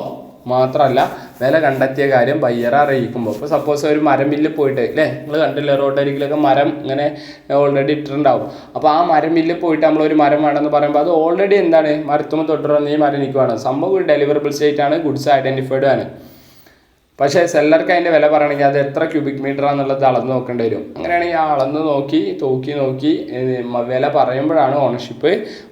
മാത്രമല്ല, വില കണ്ടെത്തിയ കാര്യം ബയ്യറെ അറിയിക്കുമ്പോൾ. ഇപ്പോൾ സപ്പോസ് ഒരു മരം മില്ലിൽ പോയിട്ട് അല്ലേ, നിങ്ങൾ കണ്ടില്ലേ റോഡരികിലൊക്കെ മരം ഇങ്ങനെ ഓൾറെഡി ഇട്ടിട്ടുണ്ടാവും. അപ്പോൾ ആ മരം മില്ലിൽ പോയിട്ട് നമ്മളൊരു മരം വേണമെന്ന് പറയുമ്പോൾ അത് ഓൾറെഡി എന്താണ്? മരത്തുമ്പോൾ തൊട്ടുറന്ന് ഈ മരം എനിക്ക് വേണം. സംഭവം ഒരു ഡെലിവറബിൾ സ്റ്റേറ്റ് ആണ്, ഗുഡ്സ് ഐഡൻറ്റിഫൈഡ് ആണ്. പക്ഷേ സെല്ലർക്ക് അതിൻ്റെ വില പറയണമെങ്കിൽ അത് എത്ര ക്യൂബിക് മീറ്റർ ആണെന്നുള്ളത് അളന്ന് നോക്കേണ്ടി വരും. അങ്ങനെയാണെങ്കിൽ ആ അളന്ന് നോക്കി തൂക്കി നോക്കി വില പറയുമ്പോഴാണ് ഓണർഷിപ്പ്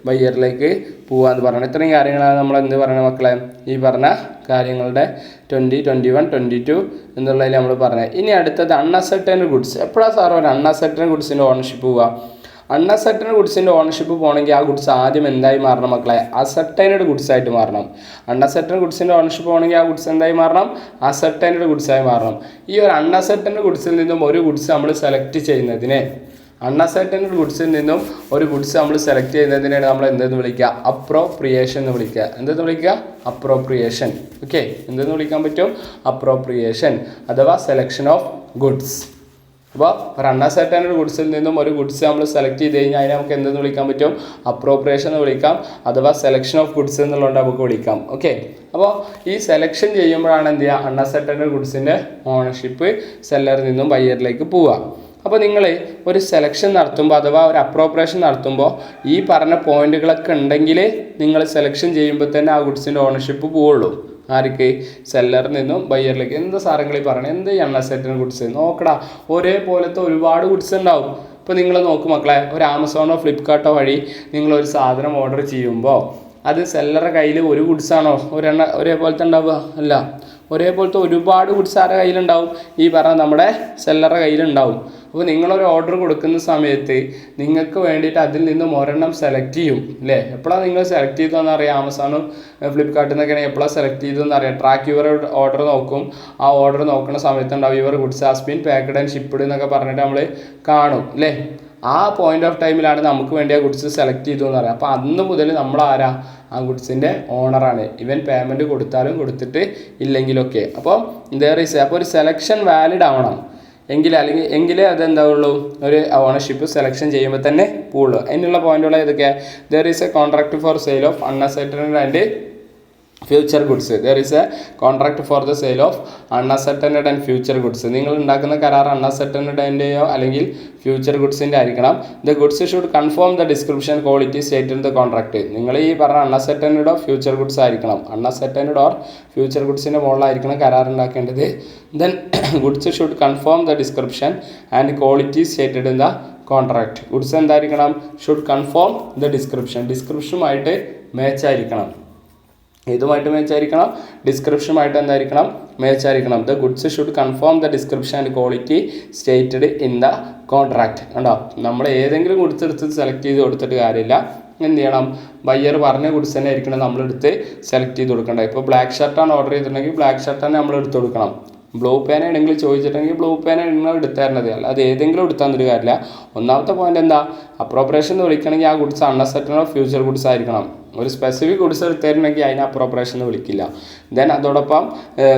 ബയ്യറിലേക്ക് പോകാമെന്ന് പറയുന്നത്. ഇത്രയും കാര്യങ്ങളാണ് നമ്മൾ എന്ത് പറയുന്നത് മക്കളെ? ഈ പറഞ്ഞ കാര്യങ്ങളുടെ 20, 21, 22 എന്നുള്ളതിൽ നമ്മൾ പറഞ്ഞത്. ഇനി അടുത്തത് അൺഅസർട്ടൈൻഡ് ഗുഡ്സ്. എപ്പോഴാണ് സാർ ഒരു അൺഅസർട്ടൈൻഡ് ഗുഡ്സിൻ്റെ ഓണർഷിപ്പ് പോവുക? അൺഅസർട്ടൈൻഡ് ഗുഡ്സിൻ്റെ ഓണർഷിപ്പ് പോകണമെങ്കിൽ ആ ഗുഡ്സ് ആദ്യം എന്തായി മാറണം മക്കളെ? അസർട്ടൈൻഡ് ഗുഡ്സ് ആയിട്ട് മാറണം. അൺഅസർട്ടൈൻഡ് ഗുഡ്സിൻ്റെ ഓണർഷിപ്പ് പോകണമെങ്കിൽ ആ ഗുഡ്സ് എന്തായി മാറണം? അസർട്ടൈൻഡ് ഗുഡ്സായി മാറണം. ഈ ഒരു അൺഅസർട്ടൈൻഡ് ഗുഡ്സിൽ നിന്നും ഒരു ഗുഡ്സ് നമ്മൾ സെലക്ട് ചെയ്യുന്നതിനെ, അൺഅസർട്ടൈൻഡ് ഗുഡ്സിൽ നിന്നും ഒരു ഗുഡ്സ് നമ്മൾ സെലക്ട് ചെയ്യുന്നതിനാണ് നമ്മൾ എന്തെന്ന് വിളിക്കുക? അപ്രോപ്രിയേഷൻ എന്ന് വിളിക്കുക. എന്തെന്ന് വിളിക്കുക? അപ്രോപ്രിയേഷൻ. ഓക്കെ, എന്തെന്ന് വിളിക്കാൻ പറ്റും? അപ്രോപ്രിയേഷൻ അഥവാ സെലക്ഷൻ ഓഫ് ഗുഡ്സ്. അപ്പോൾ ഒരു അൺഅസർട്ടൈൻഡ് ഗുഡ്സിൽ നിന്നും ഒരു ഗുഡ്സ് നമ്മൾ സെലക്ട് ചെയ്ത് കഴിഞ്ഞാൽ അതിനെ നമുക്ക് എന്തെന്ന് വിളിക്കാൻ പറ്റും? അപ്രോപ്രിയേഷൻ എന്ന് വിളിക്കാം, അഥവാ സെലക്ഷൻ ഓഫ് ഗുഡ്സ് എന്നുള്ളത് നമുക്ക് വിളിക്കാം. ഓക്കെ, അപ്പോൾ ഈ സെലക്ഷൻ ചെയ്യുമ്പോഴാണ് എന്ത് ചെയ്യുക? അൺഅസർട്ടൈൻഡ് ഗുഡ്സിൻ്റെ ഓണർഷിപ്പ് സെല്ലറിൽ നിന്നും ബയ്യറിലേക്ക് പോവുക. അപ്പോൾ നിങ്ങൾ ഒരു സെലക്ഷൻ നടത്തുമ്പോൾ അഥവാ ഒരു അപ്രോപ്രിയേഷൻ നടത്തുമ്പോൾ ഈ പറഞ്ഞ പോയിന്റുകളൊക്കെ ഉണ്ടെങ്കിൽ നിങ്ങൾ സെലക്ഷൻ ചെയ്യുമ്പോൾ തന്നെ ആ ഗുഡ്സിൻ്റെ ഓണർഷിപ്പ് പോവുള്ളൂ. ആർക്ക്? സെല്ലറിൽ നിന്നും ബയ്യറിലേക്ക്. എന്താ സാറങ്ങളീ പറയണത്? എന്ത് ഈ അൺഅസർട്ടൈൻഡ് ഗുഡ്സ്? നോക്കടാ, ഒരേപോലത്തെ ഒരുപാട് ഗുഡ്സ് ഉണ്ടാവും. ഇപ്പോൾ നിങ്ങൾ നോക്കും മക്കളെ, ഒരു ആമസോണോ ഫ്ലിപ്കാർട്ടോ വഴി നിങ്ങളൊരു സാധനം ഓർഡർ ചെയ്യുമ്പോൾ അത് സെല്ലറുടെ കയ്യിൽ ഒരു ഗുഡ്സാണോ ഒരേപോലത്തെ ഉണ്ടാവുക? അല്ല, ഒരേപോലത്തെ ഒരുപാട് ഗുഡ്സ് ആരുടെ കയ്യിലുണ്ടാവും? ഈ പറഞ്ഞ നമ്മുടെ സെല്ലറുടെ കയ്യിലുണ്ടാവും. അപ്പോൾ നിങ്ങളൊരു ഓർഡർ കൊടുക്കുന്ന സമയത്ത് നിങ്ങൾക്ക് വേണ്ടിയിട്ട് അതിൽ നിന്നും ഒരെണ്ണം സെലക്ട് ചെയ്യും അല്ലേ? എപ്പോഴാണ് നിങ്ങൾ സെലക്ട് ചെയ്തതെന്ന് അറിയാം. ആമസോണും ഫ്ലിപ്കാർട്ടിൽ നിന്നൊക്കെയാണ് എപ്പോഴാണ് സെലക്ട് ചെയ്തതെന്ന് അറിയാം. ട്രാക്ക് യുവർ ഓർഡർ നോക്കും. ആ ഓർഡർ നോക്കുന്ന സമയത്ത് ഉണ്ടാവും your goods has been packed and shipped എന്നൊക്കെ പറഞ്ഞിട്ട് നമ്മൾ കാണും അല്ലേ? ആ പോയിന്റ് ഓഫ് ടൈമിലാണ് നമുക്ക് വേണ്ടി ആ ഗുഡ്സ് സെലക്ട് ചെയ്തു എന്ന് പറയാം. അപ്പോൾ അന്ന് മുതൽ നമ്മൾ ആരാ? ആ ഗുഡ്സിൻ്റെ ഓണറാണ്. ഇവൻ പേയ്മെൻറ്റ് കൊടുത്താലും കൊടുത്തിട്ട് ഇല്ലെങ്കിലൊക്കെ. അപ്പോൾ അപ്പോൾ ഒരു സെലക്ഷൻ വാലിഡ് ആവണം എങ്കിലേ അതെന്താവുള്ളൂ? ഒരു ഓണർഷിപ്പ് സെലക്ഷൻ ചെയ്യുമ്പോൾ തന്നെ പോവുള്ളൂ. അതിനുള്ള പോയിന്റുകൾ ഏതൊക്കെയാണ്? There is a contract for sale of unascertained and future goods. There is a contract for the sale of unascertained and future goods. നിങ്ങൾ ഉണ്ടാക്കുന്ന കരാർ അൺഅസർട്ടൈൻഡിൻ്റെയോ അല്ലെങ്കിൽ ഫ്യൂച്ചർ ഗുഡ്സിൻ്റെ ആയിരിക്കണം. The goods should confirm the description quality state in the contract. നിങ്ങൾ ഈ പറഞ്ഞ അൺഅസർട്ടൈൻഡ് ഓർ ഫ്യൂച്ചർ ഗുഡ്സ് ആയിരിക്കണം. അൺഅസർട്ടൈൻഡ് ഓർ ഫ്യൂച്ചർ ഗുഡ്സിൻ്റെ മുകളിലായിരിക്കണം കരാർ ഉണ്ടാക്കേണ്ടത്. Then goods should confirm the description and quality stated in the contract. Goods എന്തായിരിക്കണം? ഷുഡ് കൺഫേം ദ ഡിസ്ക്രിപ്ഷനുമായിട്ട് മാച്ചായിരിക്കണം. ഇതുമായിട്ട് മാച്ചായിരിക്കണം, ഡിസ്ക്രിപ്ഷനുമായിട്ട് എന്തായിരിക്കണം? മാച്ചായിരിക്കണം. The goods should confirm the description and quality stated in the contract. കണ്ടോ, നമ്മൾ ഏതെങ്കിലും ഗുഡ്സ് എടുത്ത് സെലക്ട് ചെയ്ത് കൊടുത്തിട്ട് കാര്യമില്ല. എന്ത് ചെയ്യണം? ബയ്യർ പറഞ്ഞ ഗുഡ്സ് തന്നെ ആയിരിക്കണം നമ്മളെടുത്ത് സെലക്ട് ചെയ്ത് കൊടുക്കേണ്ടത്. ഇപ്പോൾ ബ്ലാക്ക് ഷർട്ടാണ് ഓർഡർ ചെയ്തിട്ടുണ്ടെങ്കിൽ ബ്ലാക്ക് ഷർട്ട് തന്നെ നമ്മൾ എടുത്ത് കൊടുക്കണം. ബ്ലൂ പേന ആണെങ്കിൽ ചോദിച്ചിട്ടുണ്ടെങ്കിൽ ബ്ലൂ പേന നിങ്ങൾ എടുത്തരണത്, അല്ല അത് ഏതെങ്കിലും എടുത്താന്നൊരു കാര്യമില്ല. ഒന്നാമത്തെ പോയിന്റ് എന്താ, അപ്രോപ്രിയേഷൻ എന്ന് വിളിക്കണമെങ്കിൽ ആ ഗുഡ്സ് അൺഅസെറ്റഡ് ഓഫ് ഫ്യൂച്ചർ ഗുഡ്സ് ആയിരിക്കണം. ഒരു സ്പെസിഫിക് ഗുഡ്സ് എടുത്തിട്ടുണ്ടെങ്കിൽ അതിനെ അപ്രോപ്രിയേഷൻ എന്ന് വിളിക്കില്ല. ദെൻ അതോടൊപ്പം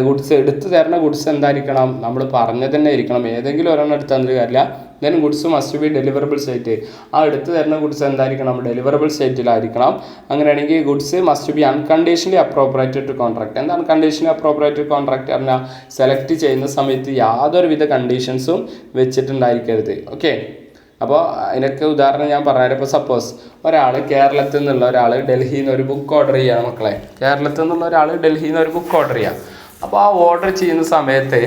ഗുഡ്സ് എടുത്തു തരുന്ന ഗുഡ്സ് എന്തായിരിക്കണം, നമ്മൾ പറഞ്ഞത് തന്നെ ആയിരിക്കണം. ഏതെങ്കിലും ഒരെണ്ണം എടുത്താന്നൊരു കാര്യമില്ല. Then goods must be deliverable state, ആ എടുത്തു തരുന്ന ഗുഡ്സ് എന്തായിരിക്കണം, ഡെലിവറബിൾ സ്റ്റേറ്റിലായിരിക്കണം. അങ്ങനെയാണെങ്കിൽ goods must be unconditionally appropriated to contract. എന്താണ് കണ്ടീഷണലി അപ്രോപ്രിയേറ്റഡ് കോൺട്രാക്ട് പറഞ്ഞാൽ, സെലക്ട് ചെയ്യുന്ന സമയത്ത് യാതൊരുവിധ കണ്ടീഷൻസും വെച്ചിട്ടുണ്ടായിരിക്കരുത്. ഓക്കെ, അപ്പോൾ അതിനൊക്കെ ഉദാഹരണം ഞാൻ പറഞ്ഞുതരാം. ഇപ്പോൾ സപ്പോസ് ഒരാൾ കേരളത്തിൽ നിന്നുള്ള ഒരാൾ ഡൽഹിയിൽ നിന്ന് ഒരു ബുക്ക് ഓർഡർ ചെയ്യുകയാണ് മക്കളെ. കേരളത്തിൽ നിന്നുള്ള ഒരാൾ ഡൽഹിയിൽ നിന്ന് ഒരു ബുക്ക് ഓർഡർ ചെയ്യുക. അപ്പോൾ ആ ഓർഡർ ചെയ്യുന്ന സമയത്ത്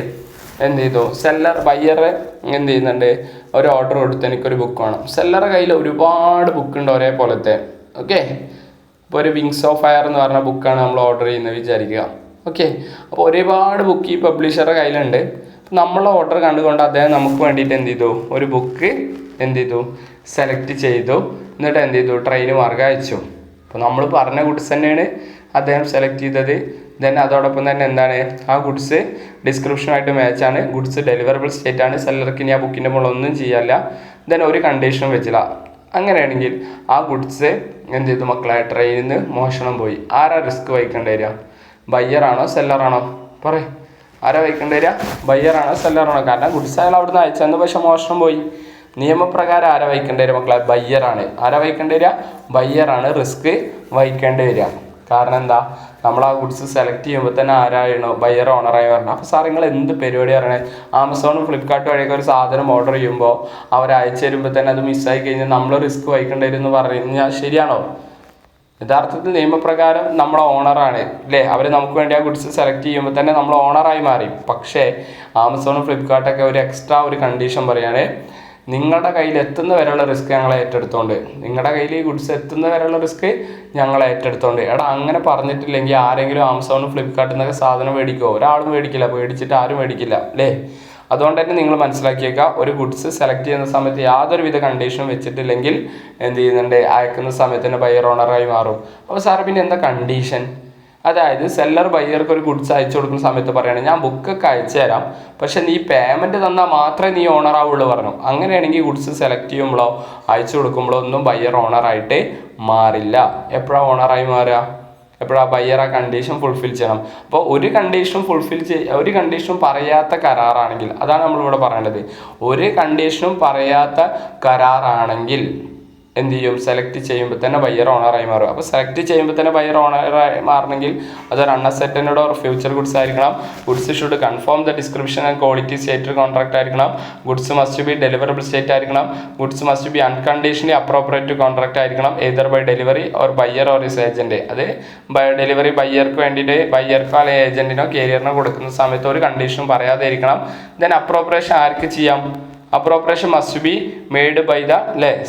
എന്ത് ചെയ്തു, ബയ്യർ എന്ത് ചെയ്യുന്നുണ്ട്, ഒരു ഓർഡർ കൊടുത്ത് എനിക്കൊരു ബുക്ക് വേണം. സെല്ലറുടെ കയ്യിൽ ഒരുപാട് ബുക്കുണ്ട് ഒരേപോലത്തെ. ഓക്കെ, ഇപ്പോൾ ഒരു വിങ്സ് ഓഫ് ഫയർ എന്ന് പറഞ്ഞ ബുക്കാണ് നമ്മൾ ഓർഡർ ചെയ്യുന്നത് വിചാരിക്കുക. ഓക്കെ, അപ്പോൾ ഒരുപാട് ബുക്ക് ഈ പബ്ലിഷറുടെ കയ്യിലുണ്ട്. നമ്മളെ ഓർഡർ കണ്ടുകൊണ്ട് അദ്ദേഹം നമുക്ക് വേണ്ടിയിട്ട് എന്ത് ചെയ്തു, ഒരു ബുക്ക് എന്ത് ചെയ്തു, സെലക്ട് ചെയ്തു. എന്നിട്ട് എന്ത് ചെയ്തു, ട്രെയിൻ മാർഗ്ഗം അയച്ചു. അപ്പോൾ നമ്മൾ പറഞ്ഞ ഗുഡ്സ് തന്നെയാണ് അദ്ദേഹം സെലക്ട് ചെയ്തത്. ദെൻ അതോടൊപ്പം തന്നെ എന്താണ്, ആ ഗുഡ്സ് ഡിസ്ക്രിപ്ഷനുമായിട്ട് മാച്ചാണ്, ഗുഡ്സ് ഡെലിവറബിൾ സ്റ്റേറ്റ് ആണ്, സെല്ലർക്ക് ഇനി ആ ബുക്കിൻ്റെ മുകളിൽ ഒന്നും ചെയ്യാല്ല. ദെൻ ഒരു കണ്ടീഷനും വെച്ചില്ല. അങ്ങനെയാണെങ്കിൽ ആ ഗുഡ്സ് എന്ത് ചെയ്തു മക്കളെ, ട്രെയിനിൽ നിന്ന് മോഷണം പോയി. ആരാ റിസ്ക് വഹിക്കേണ്ടി വരിക, ബയ്യറാണോ സെല്ലറാണോ? പറയ്, ആരാ വഹിക്കേണ്ടി വരിക, ബയ്യറാണോ സെല്ലറാണോ? കാരണം ഗുഡ്സ് അയാൾ അവിടുന്ന് അയച്ചെന്ന്, പക്ഷെ മോഷണം പോയി. നിയമപ്രകാരം ആരാ വഹിക്കേണ്ടി വരിക മക്കളെ, ബയ്യറാണ്. ആരാ വഹിക്കേണ്ടി വരിക, ബയ്യറാണ് റിസ്ക് വഹിക്കേണ്ടി വരിക. കാരണം എന്താ, നമ്മൾ ആ ഗുഡ്സ് സെലക്ട് ചെയ്യുമ്പോൾ തന്നെ ആരാണോ ബയ്യർ ഓണറായി വരണം. അപ്പോൾ സാർ നിങ്ങൾ എന്ത് പരിപാടി പറയണേ, ആമസോണും ഫ്ലിപ്കാർട്ടും വഴിയൊക്കെ ഒരു സാധനം ഓർഡർ ചെയ്യുമ്പോൾ അവർ അയച്ചു തരുമ്പോൾ തന്നെ അത് മിസ്സായി കഴിഞ്ഞാൽ നമ്മൾ റിസ്ക് വഹിക്കേണ്ടി വരും എന്ന് പറഞ്ഞു കഴിഞ്ഞാൽ ശരിയാണോ? യഥാർത്ഥത്തിൽ നിയമപ്രകാരം നമ്മൾ ഓണറാണ് അല്ലേ, അവർ നമുക്ക് വേണ്ടി ആ ഗുഡ്സ് സെലക്ട് ചെയ്യുമ്പോൾ തന്നെ നമ്മൾ ഓണറായി മാറി. പക്ഷേ ആമസോണും ഫ്ലിപ്കാർട്ടൊക്കെ ഒരു എക്സ്ട്രാ ഒരു കണ്ടീഷൻ പറയുകയാണ്, നിങ്ങളുടെ കയ്യിൽ എത്തുന്ന വരെയുള്ള റിസ്ക് ഞങ്ങൾ ഏറ്റെടുത്തോണ്ട്, നിങ്ങളുടെ കയ്യിൽ ഈ ഗുഡ്സ് എത്തുന്ന വരെയുള്ള റിസ്ക് ഞങ്ങൾ ഏറ്റെടുത്തോണ്ട്. എടാ അങ്ങനെ പറഞ്ഞിട്ടില്ലെങ്കിൽ ആരെങ്കിലും ആമസോണും ഫ്ലിപ്കാർട്ടിൽ നിന്നൊക്കെ സാധനം മേടിക്കുമോ? ഒരാളും മേടിക്കില്ല, മേടിച്ചിട്ട് ആരും മേടിക്കില്ല അല്ലേ. അതുകൊണ്ട് തന്നെ നിങ്ങൾ മനസ്സിലാക്കിയേക്കുക, ഒരു ഗുഡ്സ് സെലക്ട് ചെയ്യുന്ന സമയത്ത് യാതൊരുവിധ കണ്ടീഷനും വെച്ചിട്ടില്ലെങ്കിൽ എന്ത് ചെയ്യുന്നുണ്ട്, അയക്കുന്ന സമയത്ത് തന്നെ ബയ്യർ ഓണറായി മാറും. അപ്പോൾ സാറ് പിന്നെ എന്താ കണ്ടീഷൻ? അതായത് സെല്ലർ ബയ്യർക്ക് ഒരു ഗുഡ്സ് അയച്ചു കൊടുക്കുന്ന സമയത്ത് പറയുകയാണ്, ഞാൻ ബുക്കൊക്കെ അയച്ചു തരാം, പക്ഷെ നീ പേയ്മെൻറ്റ് തന്നാൽ മാത്രമേ നീ ഓണറാവുള്ളൂ പറഞ്ഞു. അങ്ങനെയാണെങ്കിൽ ഗുഡ്സ് സെലക്ട് ചെയ്യുമ്പോഴോ അയച്ചു കൊടുക്കുമ്പോഴോ ഒന്നും ബയ്യർ ഓണറായിട്ട് മാറില്ല. എപ്പോഴാണ് ഓണറായി മാറുക, എപ്പോഴാണ് ബയ്യർ ആ കണ്ടീഷൻ ഫുൾഫിൽ ചെയ്യണം. അപ്പോൾ ഒരു കണ്ടീഷനും പറയാത്ത കരാറാണെങ്കിൽ, അതാണ് നമ്മളിവിടെ പറയേണ്ടത്. ഒരു കണ്ടീഷനും പറയാത്ത കരാറാണെങ്കിൽ എന്ത് ചെയ്യും, സെലക്ട് ചെയ്യുമ്പോൾ തന്നെ ബയ്യർ ഓണറായി മാറും. അപ്പോൾ സെലക്ട് ചെയ്യുമ്പോൾ തന്നെ ബയ്യർ ഓണറായി മാറണമെങ്കിൽ അതൊരു അൺഅസെറ്റഡ് ഓർ ഫ്യൂച്ചർ ഗുഡ്സ് ആയിരിക്കണം. Goods should confirm the description and quality stated contract ആയിരിക്കണം. Goods must be deliverable state ആയിരിക്കണം. Goods must be unconditionally appropriate contract ആയിരിക്കണം, either by delivery or buyer or his agent. അത് delivery ബയ്യർക്ക് വേണ്ടിയിട്ട് ബയ്യർക്കോ അല്ലെങ്കിൽ ഏജന്റിനോ കാരിയറിനോ കൊടുക്കുന്ന സമയത്ത് ഒരു കണ്ടീഷനും പറയാതെ ഇരിക്കണം. ദെൻ അപ്രോപ്രിയേഷൻ ആർക്ക് ചെയ്യാം, appropriation must be made by the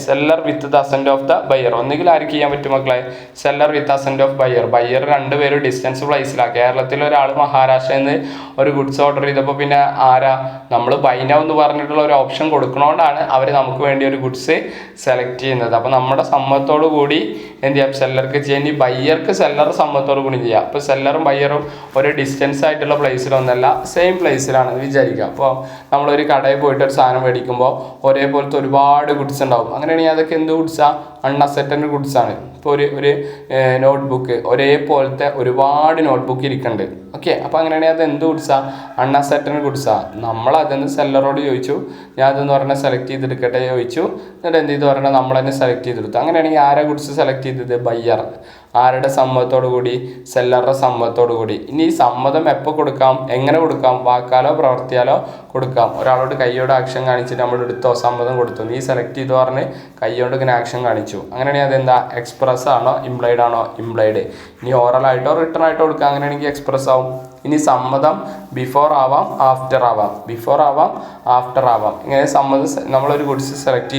seller with the assent of the buyer. ഒന്നുകിൽ ആർക്ക് ചെയ്യാൻ പറ്റും മക്കളെ, seller with assent of buyer. Buyer രണ്ടുപേരും ഡിസ്റ്റൻസ് പ്ലേസിലാണ്. കേരളത്തിൽ ഒരാൾ മഹാരാഷ്ട്രയിൽ നിന്ന് ഒരു ഗുഡ്സ് ഓർഡർ ചെയ്തപ്പോൾ പിന്നെ ആരാ, നമ്മൾ ബൈ നൗ എന്ന് പറഞ്ഞിട്ടുള്ള ഒരു ഓപ്ഷൻ കൊടുക്കണോണ്ടാണ് അവർ നമുക്ക് വേണ്ടി ഒരു ഗുഡ്സ് സെലക്ട് ചെയ്യുന്നത്. അപ്പോൾ നമ്മുടെ സമ്മതത്തോടു കൂടി എന്ത് ചെയ്യാം, സെല്ലർക്ക് ചെയ്യാൻ. ഈ ബയ്യർക്ക് സെല്ലർ സമ്മതത്തോടു കൂടി ചെയ്യാം. അപ്പോൾ സെല്ലറും ബയ്യറും ഒരു ഡിസ്റ്റൻസ് ആയിട്ടുള്ള പ്ലേസിലൊന്നല്ല, സെയിം പ്ലേസിലാണെന്ന് വിചാരിക്കുക. അപ്പോൾ നമ്മളൊരു കടയിൽ പോയിട്ട് ഒരു സാധനം മേടിക്കുമ്പോൾ ഒരേപോലത്തെ ഒരുപാട് ഗുഡ്സ് ഉണ്ടാവും. അങ്ങനെയാണെങ്കിൽ അതൊക്കെ എന്ത് ഗുഡ്സാണ്, അൺഅസെറ്റഡ് ഗുഡ്സ് ആണ്. ഇപ്പോൾ ഒരു നോട്ട്ബുക്ക് ഒരേപോലത്തെ ഒരുപാട് നോട്ട്ബുക്ക് ഇരിക്കുന്നുണ്ട്. ഓക്കെ, അപ്പോൾ അങ്ങനെയാണെങ്കിൽ അത് എന്ത് ഗുഡ്സാണ്, അൺഅസെറ്റഡ് ഗുഡ്സാണ്. നമ്മളതെന്ന് സെല്ലറോട് ചോദിച്ചു, ഞാൻ അതെന്ന് പറഞ്ഞാൽ സെലക്ട് ചെയ്തെടുക്കട്ടെ ചോദിച്ചു. എന്നിട്ട് എന്ത് ചെയ്ത് പറഞ്ഞാൽ നമ്മൾ തന്നെ സെലക്ട് ചെയ്തെടുത്തു. അങ്ങനെയാണെങ്കിൽ ആരാ ഗുഡ്സ് സെലക്ട് ചെയ്തത്, ബയ്യർ. ആരുടെ സമ്മതത്തോടു കൂടി, സെല്ലറുടെ സമ്മതത്തോടു കൂടി. ഇനി ഈ സമ്മതം എപ്പോൾ കൊടുക്കാം, എങ്ങനെ കൊടുക്കാം, വാക്കാലോ പ്രവർത്തിയാലോ കൊടുക്കാം. ഒരാളോട് കൈയോട് ആക്ഷൻ കാണിച്ചിട്ട് നമ്മൾ എടുത്തോ, സമ്മതം കൊടുത്തു, നീ സെലക്ട് ചെയ്തു പറഞ്ഞ് കൈയോട് ഇങ്ങനെ ആക്ഷൻ കാണിച്ചു. അങ്ങനെയാണെങ്കിൽ അതെന്താ, എക്സ്പ്രസ് ആണോ ഇംപ്ലൈഡ് ആണോ, ഇംപ്ലൈഡ്. ഇനി ഓറലായിട്ടോ റിട്ടേൺ ആയിട്ടോ കൊടുക്കുക, അങ്ങനെയാണെങ്കിൽ എക്സ്പ്രസ് ആവും. ഇനി സമ്മതം ബിഫോർ ആവാം ആഫ്റ്റർ ആവാം, ബിഫോർ ആവാം ആഫ്റ്റർ ആവാം. ഇങ്ങനെ സമ്മതം നമ്മളൊരു ഗുഡ്സ് സെലക്ട്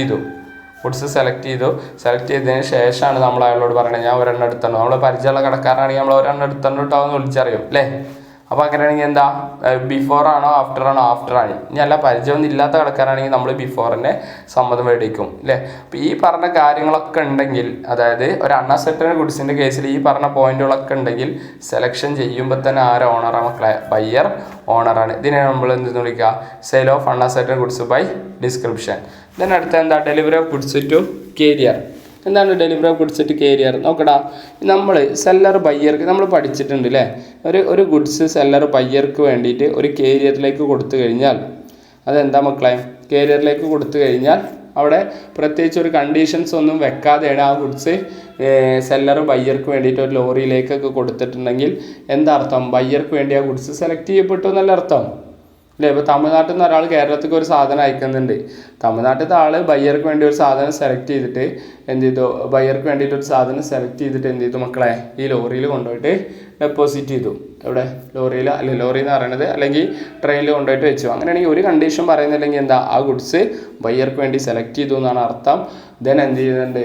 ചെയ്തതിന് ശേഷമാണ് നമ്മൾ അയാളോട് പറയുന്നത് ഞാൻ ഒരെണ്ണം എടുത്തോ. നമ്മൾ പരിചയമുള്ള കടക്കാരാണെങ്കിൽ നമ്മൾ ഒരെണ്ണം എടുത്തോ എന്ന് വിളിച്ചറിയും അല്ലേ. അപ്പോൾ അങ്ങനെയാണെങ്കിൽ എന്താ ബിഫോർ ആണോ ആഫ്റ്റർ ആണോ ആഫ്റ്റർ ആണ്. ഇനി അല്ല പരിചയമൊന്നും ഇല്ലാത്ത ആൾക്കാരാണെങ്കിൽ നമ്മൾ ബിഫോറിൻ്റെ സമ്മതം മേടിക്കും അല്ലേ. അപ്പോൾ ഈ പറഞ്ഞ കാര്യങ്ങളൊക്കെ ഉണ്ടെങ്കിൽ, അതായത് ഒരു അൺഅസെപ്റ്റഡ് ഗുഡ്സിൻ്റെ കേസിൽ ഈ പറഞ്ഞ പോയിന്റുകളൊക്കെ ഉണ്ടെങ്കിൽ സെലക്ഷൻ ചെയ്യുമ്പോൾ തന്നെ ആര് ഓണറാണ് മക്കളെ? ബയ്യർ ഓണറാണ്. ഇതിനെ നമ്മൾ എന്തെന്ന് വിളിക്കുക? Sale of unaccepted goods by description. Then അടുത്ത എന്താ? Delivery of goods to carrier. എന്താണ് delivery of goods to carrier? നോക്കടാ, നമ്മൾ സെല്ലർ ബയ്യർക്ക് നമ്മൾ പഠിച്ചിട്ടുണ്ട് അല്ലേ. ഒരു ഗുഡ്സ് സെല്ലർ ബയ്യർക്ക് വേണ്ടിയിട്ട് ഒരു കേരിയറിലേക്ക് കൊടുത്തു കഴിഞ്ഞാൽ അതെന്താ മക്കളെ? കേരിയറിലേക്ക് കൊടുത്തു കഴിഞ്ഞാൽ അവിടെ പ്രത്യേകിച്ച് ഒരു കണ്ടീഷൻസ് ഒന്നും വെക്കാതെയാണ് ആ ഗുഡ്സ് സെല്ലർ ബയ്യർക്ക് വേണ്ടിയിട്ട് ഒരു ലോറിയിലേക്കൊക്കെ കൊടുത്തിട്ടുണ്ടെങ്കിൽ എന്താ അർത്ഥം? ബയ്യർക്ക് വേണ്ടി ആ ഗുഡ്സ് സെലക്ട് ചെയ്യപ്പെട്ടു എന്നല്ല അർത്ഥം അല്ലേ. ഇപ്പോൾ തമിഴ്നാട്ടിൽ നിന്ന് ഒരാൾ കേരളത്തിലേക്ക് ഒരു സാധനം അയക്കുന്നുണ്ട്. തമിഴ്നാട്ടിലത്തെ ആൾ ബയ്യർക്ക് വേണ്ടി ഒരു സാധനം സെലക്ട് ചെയ്തിട്ട് എന്ത് ചെയ്തു? ബയ്യർക്ക് വേണ്ടിയിട്ട് ഒരു സാധനം സെലക്ട് ചെയ്തിട്ട് എന്ത് ചെയ്തു മക്കളെ? ഈ ലോറിയിൽ കൊണ്ടുപോയിട്ട് ഡെപ്പോസിറ്റ് ചെയ്തു. എവിടെ? ലോറിയിൽ, അല്ലെ ലോറി എന്ന് പറയുന്നത്, അല്ലെങ്കിൽ ട്രെയിനിൽ കൊണ്ടുപോയിട്ട് വെച്ചു. അങ്ങനെയാണെങ്കിൽ ഒരു കണ്ടീഷൻ പറയുന്നില്ലെങ്കിൽ എന്താ? ആ ഗുഡ്സ് ബയ്യർക്ക് വേണ്ടി സെലക്ട് ചെയ്തു എന്നാണ് അർത്ഥം. ദെൻ എന്ത് ചെയ്യുന്നുണ്ട്?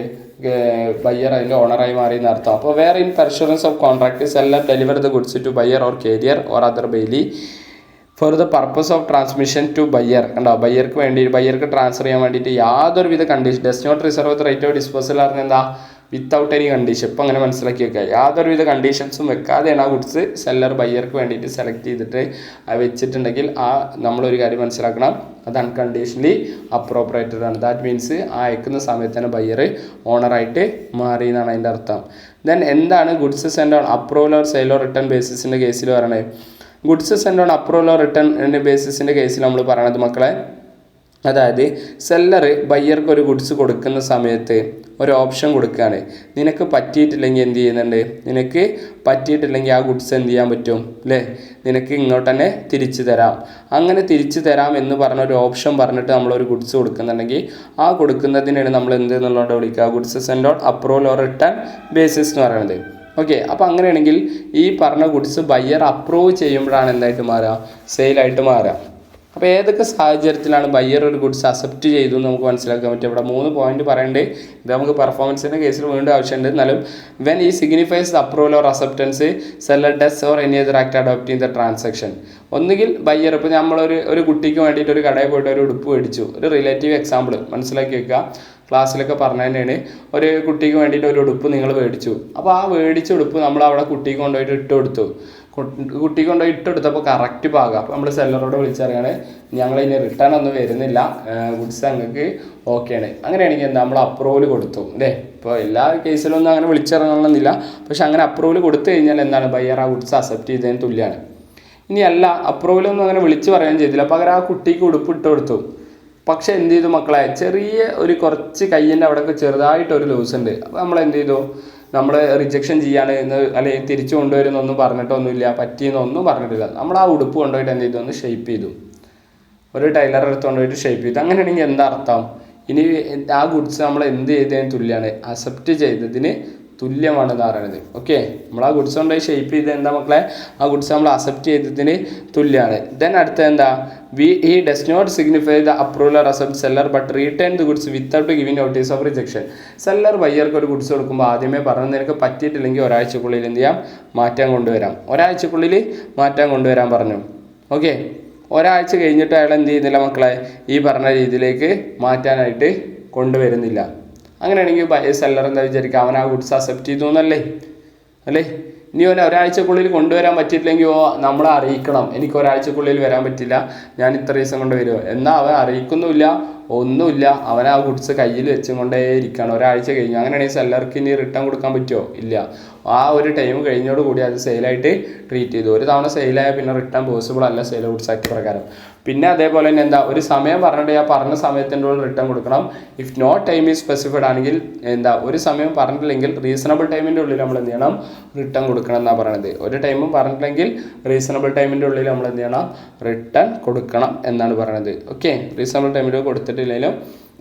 ബയ്യർ അതിൻ്റെ ഓണറായി മാറി എന്ന് അർത്ഥം. അപ്പോൾ വേറെ in pursuance of contract seller deliver the goods to buyer or carrier or other bailee for the purpose of transmission to buyer. കണ്ടോ? ബയ്യർക്ക് വേണ്ടി, ബയ്യർക്ക് ട്രാൻസ്ഫർ ചെയ്യാൻ വേണ്ടിയിട്ട് യാതൊരുവിധ condition, does not reserve the right of disposal പറഞ്ഞാൽ എന്താ? Without any condition. ഇപ്പം അങ്ങനെ മനസ്സിലാക്കി വെക്കുക. യാതൊരുവിധ കണ്ടീഷൻസും വെക്കാതെയാണ് ആ ഗുഡ്സ് സെല്ലർ ബയ്യർക്ക് വേണ്ടിയിട്ട് സെലക്ട് ചെയ്തിട്ട് വെച്ചിട്ടുണ്ടെങ്കിൽ നമ്മളൊരു കാര്യം മനസ്സിലാക്കണം, അത് അൺകണ്ടീഷണലി അപ്രോപ്രിയേറ്റഡ് ആണ്. ദാറ്റ് മീൻസ് ആ അയക്കുന്ന സമയത്ത് തന്നെ ബയ്യർ ഓണറായിട്ട് മാറി എന്നാണ് അതിൻ്റെ അർത്ഥം. ദെൻ എന്താണ് goods send on approval or sale or return ബേസിസിൻ്റെ കേസിൽ പറയണത്? Goods send on approval or return ബേസിസിൻ്റെ കേസിൽ നമ്മൾ പറയണത് മക്കളെ, അതായത് സെല്ലർ ബയ്യർക്ക് ഒരു ഗുഡ്സ് കൊടുക്കുന്ന സമയത്ത് ഒരു ഓപ്ഷൻ കൊടുക്കുകയാണ്. നിനക്ക് പറ്റിയിട്ടില്ലെങ്കിൽ എന്ത് ചെയ്യുന്നുണ്ട്? നിനക്ക് പറ്റിയിട്ടില്ലെങ്കിൽ ആ ഗുഡ്സ് എന്ത് ചെയ്യാൻ പറ്റും അല്ലേ? നിനക്ക് ഇങ്ങോട്ട് തന്നെ തിരിച്ചു തരാം. അങ്ങനെ തിരിച്ചു തരാം എന്ന് പറഞ്ഞ ഒരു ഓപ്ഷൻ പറഞ്ഞിട്ട് നമ്മളൊരു ഗുഡ്സ് കൊടുക്കുന്നുണ്ടെങ്കിൽ ആ കൊടുക്കുന്നതിനാണ് നമ്മൾ എന്ത് എന്നുള്ളത് വിളിക്കുക? Goods send on approval or return basis എന്ന് പറയുന്നത്. ഓക്കെ. അപ്പോൾ അങ്ങനെയാണെങ്കിൽ ഈ പറഞ്ഞ ഗുഡ്സ് ബയ്യർ അപ്രൂവ് ചെയ്യുമ്പോഴാണ് എന്തായിട്ട് മാറുക? സെയിലായിട്ട് മാറുക. അപ്പോൾ ഏതൊക്കെ സാഹചര്യത്തിലാണ് ബയ്യർ ഒരു ഗുഡ്സ് അക്സെപ്റ്റ് ചെയ്തു എന്ന് നമുക്ക് മനസ്സിലാക്കാൻ പറ്റും. ഇവിടെ 3 പോയിന്റ് പറയേണ്ടത്. ഇത് നമുക്ക് പെർഫോമൻസിൻ്റെ കേസിൽ വീണ്ടും ആവശ്യമുണ്ട്. എന്നാലും when he signifies the approval or acceptance seller does or any other act adopt in the transaction. ഒന്നുകിൽ ബയ്യർ, ഇപ്പോൾ നമ്മളൊരു കുട്ടിക്ക് വേണ്ടിയിട്ട് ഒരു കടയിൽ പോയിട്ട് ഒരു ഉടുപ്പ് മേടിച്ചു. ഒരു റിലേറ്റീവ് എക്സാമ്പിൾ മനസ്സിലാക്കി വെക്കുക. ക്ലാസ്സിലൊക്കെ പറഞ്ഞു തന്നെയാണ്. ഒരു കുട്ടിക്ക് വേണ്ടിയിട്ട് ഒരു ഉടുപ്പ് നിങ്ങൾ മേടിച്ചു. അപ്പോൾ ആ മേടിച്ച ഉടുപ്പ് നമ്മൾ അവിടെ കുട്ടിക്ക് കൊണ്ടുപോയിട്ട് ഇട്ട് കൊടുത്തു. കുട്ടിക്ക് കൊണ്ടുപോയി ഇട്ടെടുത്തപ്പോൾ കറക്റ്റ് പാകം. അപ്പോൾ നമ്മൾ സെല്ലറോട് വിളിച്ചറിയാണ്, ഞങ്ങളിനി റിട്ടേൺ ഒന്നും വരുന്നില്ല, ഗുഡ്സ് ഞങ്ങൾക്ക് ഓക്കെയാണ്. അങ്ങനെയാണെങ്കിൽ എന്താ? നമ്മൾ അപ്രൂവൽ കൊടുത്തു അല്ലേ. ഇപ്പോൾ എല്ലാ കേസിലൊന്നും അങ്ങനെ വിളിച്ചിറങ്ങണമെന്നില്ല. പക്ഷെ അങ്ങനെ അപ്രൂവൽ കൊടുത്തു കഴിഞ്ഞാൽ എന്താണ്? ബയ്യർ ആ ഗുഡ്സ് അക്സെപ്റ്റ് ചെയ്തതിന് തുല്യമാണ്. ഇനി അല്ല, അപ്രൂവലൊന്നും അങ്ങനെ വിളിച്ച് പറയാൻ ചെയ്തില്ല, പകരം ആ കുട്ടിക്ക് ഉടുപ്പ് ഇട്ട് കൊടുത്തു. പക്ഷെ എന്ത് ചെയ്തു മക്കളെ? ചെറിയ ഒരു കുറച്ച് കയ്യിൻ്റെ അവിടെയൊക്കെ ചെറുതായിട്ടൊരു ലൂസ് ഉണ്ട്. അപ്പോൾ നമ്മൾ എന്ത് ചെയ്തു? നമ്മൾ റിജക്ഷൻ ചെയ്യാണ് എന്ന്, അല്ലെങ്കിൽ തിരിച്ചു കൊണ്ടുവരുന്നൊന്നും പറഞ്ഞിട്ടൊന്നുമില്ല, പറ്റിയെന്നൊന്നും പറഞ്ഞിട്ടില്ല. നമ്മൾ ആ ഉടുപ്പ് കൊണ്ടുപോയിട്ട് എന്ത് ചെയ്തു? ഒന്ന് ഷേപ്പ് ചെയ്തു. ഒരു ടൈലർ എടുത്ത് കൊണ്ടുപോയിട്ട് ഷേപ്പ് ചെയ്തു. അങ്ങനെയാണെങ്കിൽ എന്താ അർത്ഥം? ഇനി ആ ഗുഡ്സ് നമ്മൾ എന്ത് ചെയ്തതിന് തുല്യമാണ്? അക്സെപ്റ്റ് ചെയ്തതിന് തുല്യമാണെന്ന് പറയുന്നത്. ഓക്കെ. നമ്മൾ ആ ഗുഡ്സ് കൊണ്ടുപോയി ഷേപ്പ് ചെയ്ത് എന്താ മക്കളെ? ആ ഗുഡ്സ് നമ്മൾ അക്സെപ്റ്റ് ചെയ്തതിന് തുല്യമാണ്. ദെൻ അടുത്ത എന്താ? he does not signify the approval or accept seller but return the goods without giving notice of rejection. Seller ബയ്യർക്ക് ഒരു ഗുഡ്സ് കൊടുക്കുമ്പോൾ ആദ്യമേ പറഞ്ഞു, നിനക്ക് പറ്റിയിട്ടില്ലെങ്കിൽ ഒരാഴ്ചക്കുള്ളിൽ എന്ത് ചെയ്യാം? മാറ്റാൻ കൊണ്ടുവരാം. ഒരാഴ്ചക്കുള്ളിൽ മാറ്റാൻ കൊണ്ടുവരാൻ പറഞ്ഞു. ഓക്കെ. ഒരാഴ്ച കഴിഞ്ഞിട്ട് അയാൾ എന്ത് ചെയ്യുന്നില്ല മക്കളെ? ഈ പറഞ്ഞ രീതിയിലേക്ക് മാറ്റാനായിട്ട് കൊണ്ടുവരുന്നില്ല. അങ്ങനെയാണെങ്കിൽ സെല്ലർ എന്താ വിചാരിക്കുക? അവൻ ആ ഗുഡ്സ് അക്സെപ്റ്റ് ചെയ്തു എന്നല്ലേ അല്ലേ? ഇനി ഒരാഴ്ചക്കുള്ളിൽ കൊണ്ടുവരാൻ പറ്റിയിട്ടില്ലെങ്കിൽ നമ്മളെ അറിയിക്കണം, എനിക്ക് ഒരാഴ്ചക്കുള്ളിൽ വരാൻ പറ്റില്ല, ഞാൻ ഇത്ര ദിവസം കൊണ്ട് വരുമോ എന്നാൽ അവൻ അറിയിക്കുന്നുമില്ല, ഒന്നുമില്ല. അവൻ ആ ഗുഡ്സ് കയ്യിൽ വെച്ചും കൊണ്ടേ ഇരിക്കുകയാണ്. ഒരാഴ്ച കഴിഞ്ഞു. അങ്ങനെയാണെങ്കിൽ സെല്ലർക്ക് ഇനി റിട്ടേൺ കൊടുക്കാൻ പറ്റുമോ? ഇല്ല. ആ ഒരു ടൈം കഴിഞ്ഞോടുകൂടി അത് സെയിലായിട്ട് ട്രീറ്റ് ചെയ്തു. ഒരു തവണ സെയിലായ പിന്നെ റിട്ടേൺ പോസിബിൾ അല്ല സെയിൽ ഗുഡ്സ് ആക്ട് പ്രകാരം. പിന്നെ അതേപോലെ തന്നെ എന്താ? ഒരു സമയം പറഞ്ഞിട്ട് ആ പറഞ്ഞ സമയത്തിൻ്റെ ഉള്ളിൽ റിട്ടേൺ കൊടുക്കണം. If no time is specified ആണെങ്കിൽ എന്താ? ഒരു സമയം പറഞ്ഞിട്ടില്ലെങ്കിൽ റീസണബിൾ ടൈമിൻ്റെ ഉള്ളിൽ നമ്മൾ എന്ത് ചെയ്യണം? റിട്ടേൺ കൊടുക്കണം എന്നാണ് പറയണത്. ഒരു ടൈമും പറഞ്ഞിട്ടില്ലെങ്കിൽ റീസണബിൾ ടൈമിൻ്റെ ഉള്ളിൽ നമ്മൾ എന്ത് ചെയ്യണം? റിട്ടേൺ കൊടുക്കണം എന്നാണ് പറയണത്. ഓക്കെ. റീസണബിൾ ടൈമിൽ കൊടുത്തിട്ടില്ലെങ്കിലും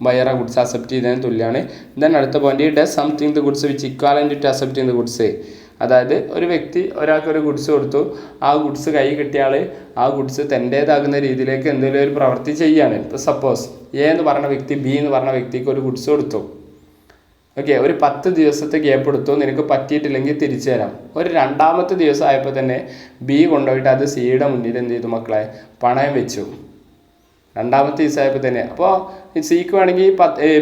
ബയർ ആ ഗുഡ്സ് അക്സെപ്റ്റ് ചെയ്തതിന് തുല്യമാണ്. ദെൻ അടുത്ത point, does something the goods which equivalent to accepting the goods. അതായത് ഒരു വ്യക്തി ഒരാൾക്കൊരു ഗുഡ്സ് കൊടുത്തു, ആ ഗുഡ്സ് കൈ കിട്ടിയ ആൾ ആ ഗുഡ്സ് തൻ്റേതാകുന്ന രീതിയിലേക്ക് എന്തെങ്കിലും ഒരു പ്രവൃത്തി ചെയ്യുകയാണ്. ഇപ്പോൾ സപ്പോസ് എ എന്ന് പറഞ്ഞ വ്യക്തി ബി എന്ന് പറഞ്ഞ വ്യക്തിക്ക് ഒരു ഗുഡ്സ് കൊടുത്തു. ഓക്കെ, ഒരു 10 ദിവസത്തെ ഗ്യാപ്പ് എടുത്തു, നിനക്ക് പറ്റിയിട്ടില്ലെങ്കിൽ തിരിച്ചു തരാം. ഒരു 2ാമത്തെ ദിവസം ആയപ്പോൾ തന്നെ ബി കൊണ്ടുപോയിട്ട് അത് സിയുടെ മുന്നിൽ എന്ത് ചെയ്തു മക്കളെ, പണയം വെച്ചു. 2ാമത്തെ ദിവസമായപ്പോൾ തന്നെ. അപ്പോൾ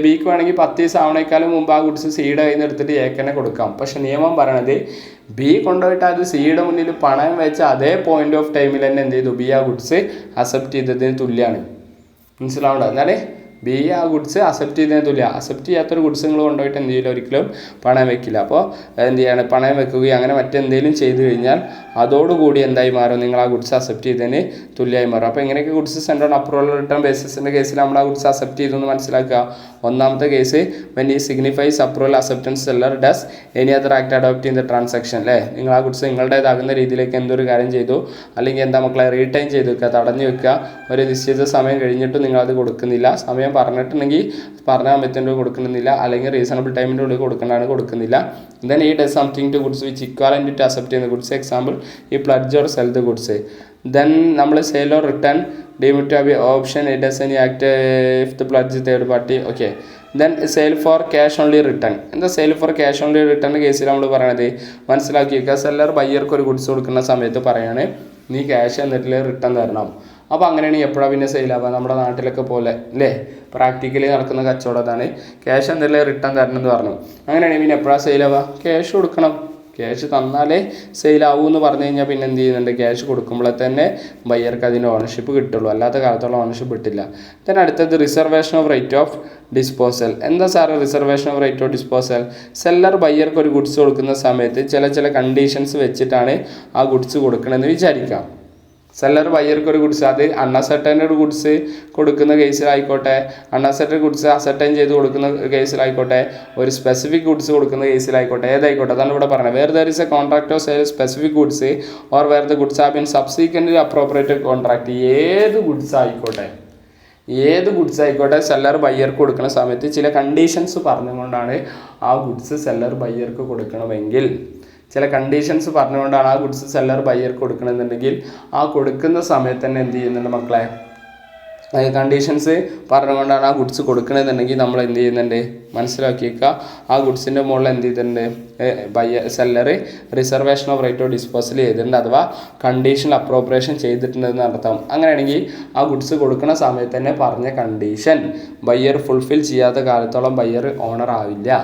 ബിക്ക് വേണമെങ്കിൽ 10 ദിവസം ആവണേക്കാളും മുമ്പ് ആ ഗുഡ്സ് സിയുടെ കയ്യിൽ നിന്ന് എടുത്തിട്ട് എക്ക് തന്നെ കൊടുക്കാം. പക്ഷെ നിയമം പറയണത് ബി കൊണ്ടുപോയിട്ട് അത് സിയുടെ മുന്നിൽ പണയം വെച്ച അതേ പോയിന്റ് ഓഫ് ടൈമിൽ തന്നെ എന്ത് ചെയ്തു, ബി ആ ഗുഡ്സ് അക്സെപ്റ്റ് ചെയ്തതിന് തുല്യമാണ്. മനസ്സിലാവണ്ടോ? എന്നാലേ ബി ആ ഗുഡ്സ് അക്സെപ്റ്റ് ചെയ്തതിന് തുല്യം. അക്സെപ്റ്റ് ചെയ്യാത്തൊരു ഗുഡ്സ് നിങ്ങൾ കൊണ്ടുപോയിട്ട് എന്ത് ചെയ്യില്ല, ഒരിക്കലും പണയം വെക്കില്ല. അപ്പോൾ എന്ത് ചെയ്യാണ്, പണയം വെക്കുകയും അങ്ങനെ മറ്റെന്തെങ്കിലും ചെയ്തു കഴിഞ്ഞാൽ അതോടുകൂടി എന്തായി മാറും, നിങ്ങൾ ആ ഗുഡ്സ് അക്സെപ്റ്റ് ചെയ്തതിന് തുല്യമായി മാറും. അപ്പോൾ ഇങ്ങനെയൊക്കെ goods send on approval return ബേസിസിൻ്റെ കേസിൽ നമ്മൾ ആ ഗുഡ്സ് അക്സെപ്റ്റ് ചെയ്തു എന്ന് മനസ്സിലാക്കുക. 1ാമത്തെ case when he signifies approval acceptance seller does any other act adopt in the transaction. അല്ലേ, നിങ്ങൾ ആ ഗുഡ്സ് നിങ്ങളുടേതാകുന്ന രീതിയിലേക്ക് എന്തൊരു കാര്യം ചെയ്തു, അല്ലെങ്കിൽ എന്താ മക്കളെ റീടൈൻ ചെയ്ത് വെക്കുക, തടഞ്ഞു വെക്കുക. ഒരു നിശ്ചിത സമയം കഴിഞ്ഞിട്ടും നിങ്ങളത് കൊടുക്കുന്നില്ല. സമയം പറഞ്ഞിട്ടുണ്ടെങ്കിൽ പറഞ്ഞ സമയത്തിൻ്റെ കൊടുക്കുന്നില്ല, അല്ലെങ്കിൽ റീസണബിൾ ടൈമിൻ്റെ ഉള്ളിൽ കൊടുക്കുന്നില്ല. Then he does something to goods which equivalent to accept ചെയ്യുന്ന goods. Example he pledge or sell the goods. Then നമ്മൾ sale or return deem to be option it does any act if the pledge third party. Okay, then sale for cash only return. എന്താ sale for cash only റിട്ടേണിൻ്റെ കേസിൽ നമ്മൾ പറയണത് മനസ്സിലാക്കി വെക്കുക. Seller ബയ്യർക്ക് ഒരു ഗുഡ്സ് കൊടുക്കുന്ന സമയത്ത് പറയാണ് നീ ക്യാഷ് എന്നിട്ട് റിട്ടേൺ തരണം. അപ്പോൾ അങ്ങനെയാണെങ്കിൽ എപ്പോഴാണ് പിന്നെ സെയിലാവുക? നമ്മുടെ നാട്ടിലൊക്കെ പോലെ അല്ലേ, പ്രാക്ടിക്കലി നടക്കുന്ന കച്ചവടമാണ്. ക്യാഷ് എന്തെങ്കിലും റിട്ടേൺ തരണം എന്ന് പറഞ്ഞു. അങ്ങനെയാണെങ്കിൽ പിന്നെ എപ്പോഴാണ് സെയിലാവുക? ക്യാഷ് കൊടുക്കണം. ക്യാഷ് തന്നാലേ സെയിലാവൂ എന്ന് പറഞ്ഞു കഴിഞ്ഞാൽ പിന്നെ എന്ത് ചെയ്യുന്നുണ്ട്, ക്യാഷ് കൊടുക്കുമ്പോഴേ തന്നെ ബയ്യർക്ക് അതിൻ്റെ ഓണർഷിപ്പ് കിട്ടുള്ളൂ, അല്ലാത്ത കാലത്തുള്ള ഓണർഷിപ്പ് കിട്ടില്ല. then അടുത്തത് reservation of right of disposal. എന്താ sir reservation of right of disposal? Seller ബയ്യർക്ക് ഒരു ഗുഡ്സ് കൊടുക്കുന്ന സമയത്ത് ചില കണ്ടീഷൻസ് വെച്ചിട്ടാണ് ആ ഗുഡ്സ് കൊടുക്കണമെന്ന് വിചാരിക്കാം. സെല്ലർ ബയ്യർക്ക് ഒരു ഗുഡ്സ്, അത് അൺഅസർട്ടൈൻഡ് ഗുഡ്സ് കൊടുക്കുന്ന കേസിലായിക്കോട്ടെ, അൺഅസർട്ടൈൻഡ് ഗുഡ്സ് അസർട്ടൈൻ ചെയ്ത് കൊടുക്കുന്ന കേസിലായിക്കോട്ടെ, ഒരു സ്പെസിഫിക് ഗുഡ്സ് കൊടുക്കുന്ന കേസിലായിക്കോട്ടെ, ഏതായിക്കോട്ടെ, അതാണ് ഇവിടെ പറയുന്നത്. Where there is a contract of sale specific goods or where the goods have been subsequently appropriated contract. ഏത് ഗുഡ്സ് ആയിക്കോട്ടെ സെല്ലർ ബയ്യർക്ക് കൊടുക്കുന്ന സമയത്ത് ചില കണ്ടീഷൻസ് പറഞ്ഞുകൊണ്ടാണ് ആ ഗുഡ്സ് സെല്ലർ ബയ്യർക്ക് കൊടുക്കണമെങ്കിൽ, ചില കണ്ടീഷൻസ് പറഞ്ഞുകൊണ്ടാണ് ആ ഗുഡ്സ് സെല്ലർ ബയ്യർക്ക് കൊടുക്കണമെന്നുണ്ടെങ്കിൽ ആ കൊടുക്കുന്ന സമയത്ത് തന്നെ എന്ത് ചെയ്യുന്നുണ്ട് മക്കളെ, കണ്ടീഷൻസ് പറഞ്ഞുകൊണ്ടാണ് ആ ഗുഡ്സ് കൊടുക്കണമെന്നുണ്ടെങ്കിൽ നമ്മൾ എന്ത് ചെയ്യുന്നുണ്ട് മനസ്സിലാക്കി വെക്കുക. ആ ഗുഡ്സിൻ്റെ മുകളിൽ എന്ത് ചെയ്തിട്ടുണ്ട്, seller reservation of right of disposal ചെയ്തിട്ടുണ്ട്, അഥവാ കണ്ടീഷണൽ അപ്രോപ്രിയേഷൻ ചെയ്തിട്ടുണ്ടെന്ന് അർത്ഥം. അങ്ങനെയാണെങ്കിൽ ആ ഗുഡ്സ് കൊടുക്കുന്ന സമയത്ത് തന്നെ പറഞ്ഞ കണ്ടീഷൻ ബയ്യർ ഫുൾഫിൽ ചെയ്യാത്ത കാലത്തോളം ബയ്യർ ഓണർ ആവില്ല.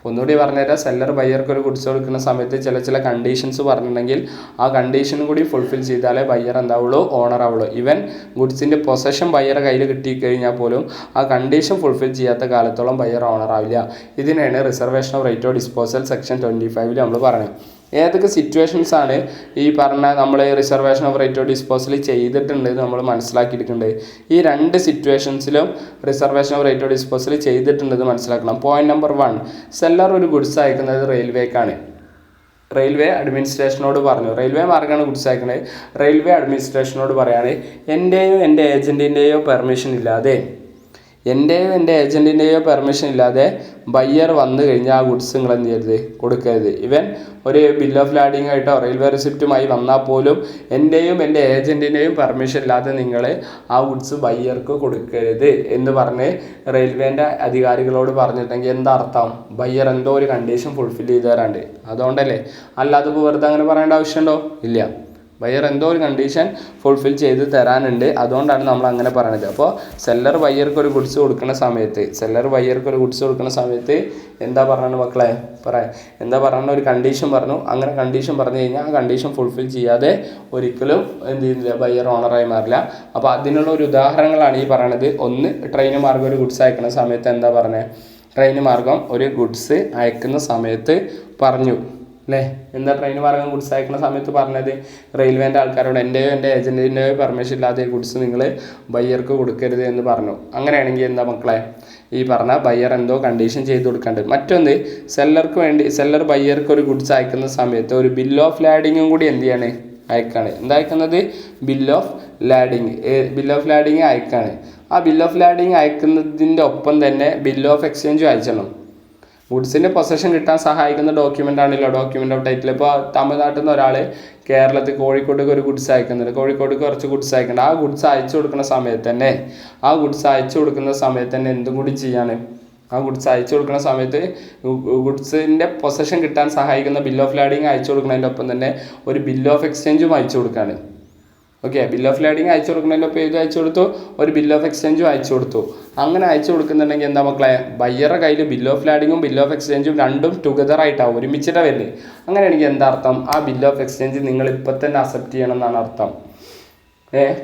ഒന്നുകൂടി പറഞ്ഞുതരാം, സെല്ലർ ബയ്യർക്ക് ഒരു ഗുഡ്സ് കൊടുക്കുന്ന സമയത്ത് ചില കണ്ടീഷൻസ് പറഞ്ഞിട്ടുണ്ടെങ്കിൽ ആ കണ്ടീഷനും കൂടി ഫുൾഫിൽ ചെയ്താലേ ബയ്യർ എന്താവുള്ളൂ, ഓണർ ആവുള്ളൂ. ഈവൻ ഗുഡ്സിൻ്റെ പൊസഷൻ ബയ്യറെ കയ്യിൽ കിട്ടിക്കഴിഞ്ഞാൽ പോലും ആ കണ്ടീഷൻ ഫുൾഫിൽ ചെയ്യാത്ത കാലത്തോളം ബയ്യർ ഓണർ ആവില്ല. ഇതിനാണ് reservation of right of disposal section 25 നമ്മൾ പറയുന്നത്. ഏതൊക്കെ സിറ്റുവേഷൻസാണ് ഈ പറഞ്ഞ നമ്മൾ reservation of right of disposal ചെയ്തിട്ടുണ്ട് നമ്മൾ മനസ്സിലാക്കിയിട്ടുണ്ട്. ഈ 2 സിറ്റുവേഷൻസിലും reservation of right of disposal ചെയ്തിട്ടുണ്ടെന്ന് മനസ്സിലാക്കണം. പോയിന്റ് നമ്പർ 1, സെല്ലർ ഒരു ഗുഡ്സ് അയക്കുന്നത് റെയിൽവേക്കാണ്. റെയിൽവേ അഡ്മിനിസ്ട്രേഷനോട് പറഞ്ഞു, റെയിൽവേ മാർഗ്ഗമാണ് ഗുഡ്സ് അയക്കുന്നത്. റെയിൽവേ അഡ്മിനിസ്ട്രേഷനോട് പറയാണ് എൻ്റെയോ എൻ്റെ ഏജൻറ്റിൻ്റെയോ പെർമിഷൻ ഇല്ലാതെ ബയ്യർ വന്നു കഴിഞ്ഞാൽ ആ ഗുഡ്സ് നിങ്ങൾ എന്ത് ചെയ്യരുത്, കൊടുക്കരുത്. ഇവൻ ഒരു ബിൽ ഓഫ് ലാഡിങ് ആയിട്ടോ റെയിൽവേ റെസിപ്റ്റുമായി വന്നാൽ പോലും എൻ്റെയും എൻ്റെ ഏജൻറ്റിൻ്റെയും പെർമിഷൻ ഇല്ലാതെ നിങ്ങൾ ആ ഗുഡ്സ് ബയ്യർക്ക് കൊടുക്കരുത് എന്ന് പറഞ്ഞ് റെയിൽവേൻ്റെ അധികാരികളോട് പറഞ്ഞിട്ടെങ്കിൽ എന്താ അർത്ഥം, ബയ്യർ എന്തോ ഒരു കണ്ടീഷൻ ഫുൾഫിൽ ചെയ്ത് തരാണ്ട്. അതുകൊണ്ടല്ലേ, അല്ലാതെ ഇപ്പോൾ വെറുതെ അങ്ങനെ പറയേണ്ട ആവശ്യമുണ്ടോ? ഇല്ല, ബയ്യർ എന്തോ ഒരു കണ്ടീഷൻ ഫുൾഫിൽ ചെയ്ത് തരാനുണ്ട്, അതുകൊണ്ടാണ് നമ്മൾ അങ്ങനെ പറയുന്നത്. അപ്പോൾ സെല്ലർ ബയ്യർക്ക് ഒരു ഗുഡ്സ് കൊടുക്കുന്ന സമയത്ത് എന്താ പറയുന്നത് മക്കളെ, എന്താ പറയുന്ന ഒരു കണ്ടീഷൻ പറഞ്ഞു. അങ്ങനെ കണ്ടീഷൻ പറഞ്ഞു കഴിഞ്ഞാൽ ആ കണ്ടീഷൻ ഫുൾഫിൽ ചെയ്യാതെ ഒരിക്കലും എന്ത് ചെയ്യുന്നില്ല, ബയ്യർ ഓണറായി മാറില്ല. അപ്പോൾ അതിനുള്ള ഒരു ഉദാഹരണങ്ങളാണ് ഈ പറയണത്. ഒന്ന്, ട്രെയിൻ മാർഗ്ഗം ഒരു ഗുഡ്സ് അയക്കുന്ന സമയത്ത് എന്താ പറഞ്ഞത്, ട്രെയിൻ മാർഗ്ഗം ഒരു ഗുഡ്സ് അയക്കുന്ന സമയത്ത് പറഞ്ഞു അല്ലേ, എന്താ ട്രെയിൻ മാർഗ്ഗം ഗുഡ്സ് അയക്കുന്ന സമയത്ത് പറഞ്ഞത്, റെയിൽവേൻ്റെ ആൾക്കാരോട് എൻ്റെയോ എൻ്റെ ഏജൻറ്റിൻ്റെയോ പെർമിഷൻ ഇല്ലാതെ ഗുഡ്സ് നിങ്ങൾ ബയ്യർക്ക് കൊടുക്കരുത് എന്ന് പറഞ്ഞു. അങ്ങനെയാണെങ്കിൽ എന്താ മക്കളെ, ഈ പറഞ്ഞ ബയ്യർ എന്തോ കണ്ടീഷൻ ചെയ്ത് കൊടുക്കേണ്ടത്. മറ്റൊന്ന്, സെല്ലർ ബയ്യർക്ക് ഒരു ഗുഡ്സ് അയക്കുന്ന സമയത്ത് ഒരു ബിൽ ഓഫ് ലാഡിങ്ങും കൂടി എന്ത് ചെയ്യാണ്, അയക്കാണ്. എന്താ അയക്കുന്നത്, ബിൽ ഓഫ് ലാഡിങ് അയക്കാണ്. ആ ബിൽ ഓഫ് ലാഡിങ് അയക്കുന്നതിൻ്റെ ഒപ്പം തന്നെ ബിൽ ഓഫ് എക്സ്ചേഞ്ചും അയച്ചണം. ഗുഡ്സിൻ്റെ പൊസഷൻ കിട്ടാൻ സഹായിക്കുന്ന ഡോക്യുമെൻ്റ് ആണല്ലോ ഡോക്യുമെൻ്റ് ഓഫ് ടൈറ്റിൽ. ഇപ്പോൾ തമിഴ്നാട്ടിൽ നിന്ന് ഒരാൾ കേരളത്തിൽ കോഴിക്കോട്ടേക്ക് ഒരു ഗുഡ്സ് അയക്കുന്നുണ്ട്, കോഴിക്കോട്ടേക്ക് കുറച്ച് ഗുഡ്സ് അയക്കുന്നുണ്ട്. ആ ഗുഡ്സ് അയച്ചു കൊടുക്കുന്ന സമയത്ത് തന്നെ എന്തും കൂടി ചെയ്യാണ്, ആ ഗുഡ്സ് അയച്ചു കൊടുക്കുന്ന സമയത്ത് ഗുഡ്സിൻ്റെ പൊസഷൻ കിട്ടാൻ സഹായിക്കുന്ന ബിൽ ഓഫ് ലാഡിങ് അയച്ചു കൊടുക്കുന്നതിൻ്റെ ഒപ്പം തന്നെ ഒരു ബിൽ ഓഫ് എക്സ്ചേഞ്ചും അയച്ചു കൊടുക്കുകയാണ്. ഓക്കെ, ബിൽ ഓഫ് ലാഡിങ് അയച്ചു കൊടുക്കുന്നതിൻ്റെ ഒപ്പം ഏത് അയച്ചു കൊടുത്തു? ഒരു ബിൽ ഓഫ് എക്സ്ചേഞ്ചും അയച്ചു കൊടുത്തു. അങ്ങനെ അയച്ചു കൊടുക്കുന്നുണ്ടെങ്കിൽ എന്താ മക്കളെ, ബയ്യറുടെ കയ്യിൽ ബിൽ ഓഫ് ലാഡിങ്ങും ബിൽ ഓഫ് എക്സ്ചേഞ്ചും രണ്ടും ടുഗദർ ആയിട്ടാവും, ഒരുമിച്ചിട്ടാണ് വരുന്നത്. അങ്ങനെയാണെങ്കിൽ എന്താ അർത്ഥം? ആ ബിൽ ഓഫ് എക്സ്ചേഞ്ച് നിങ്ങൾ ഇപ്പം തന്നെ അക്സെപ്റ്റ് ചെയ്യണം എന്നാണ് അർത്ഥം.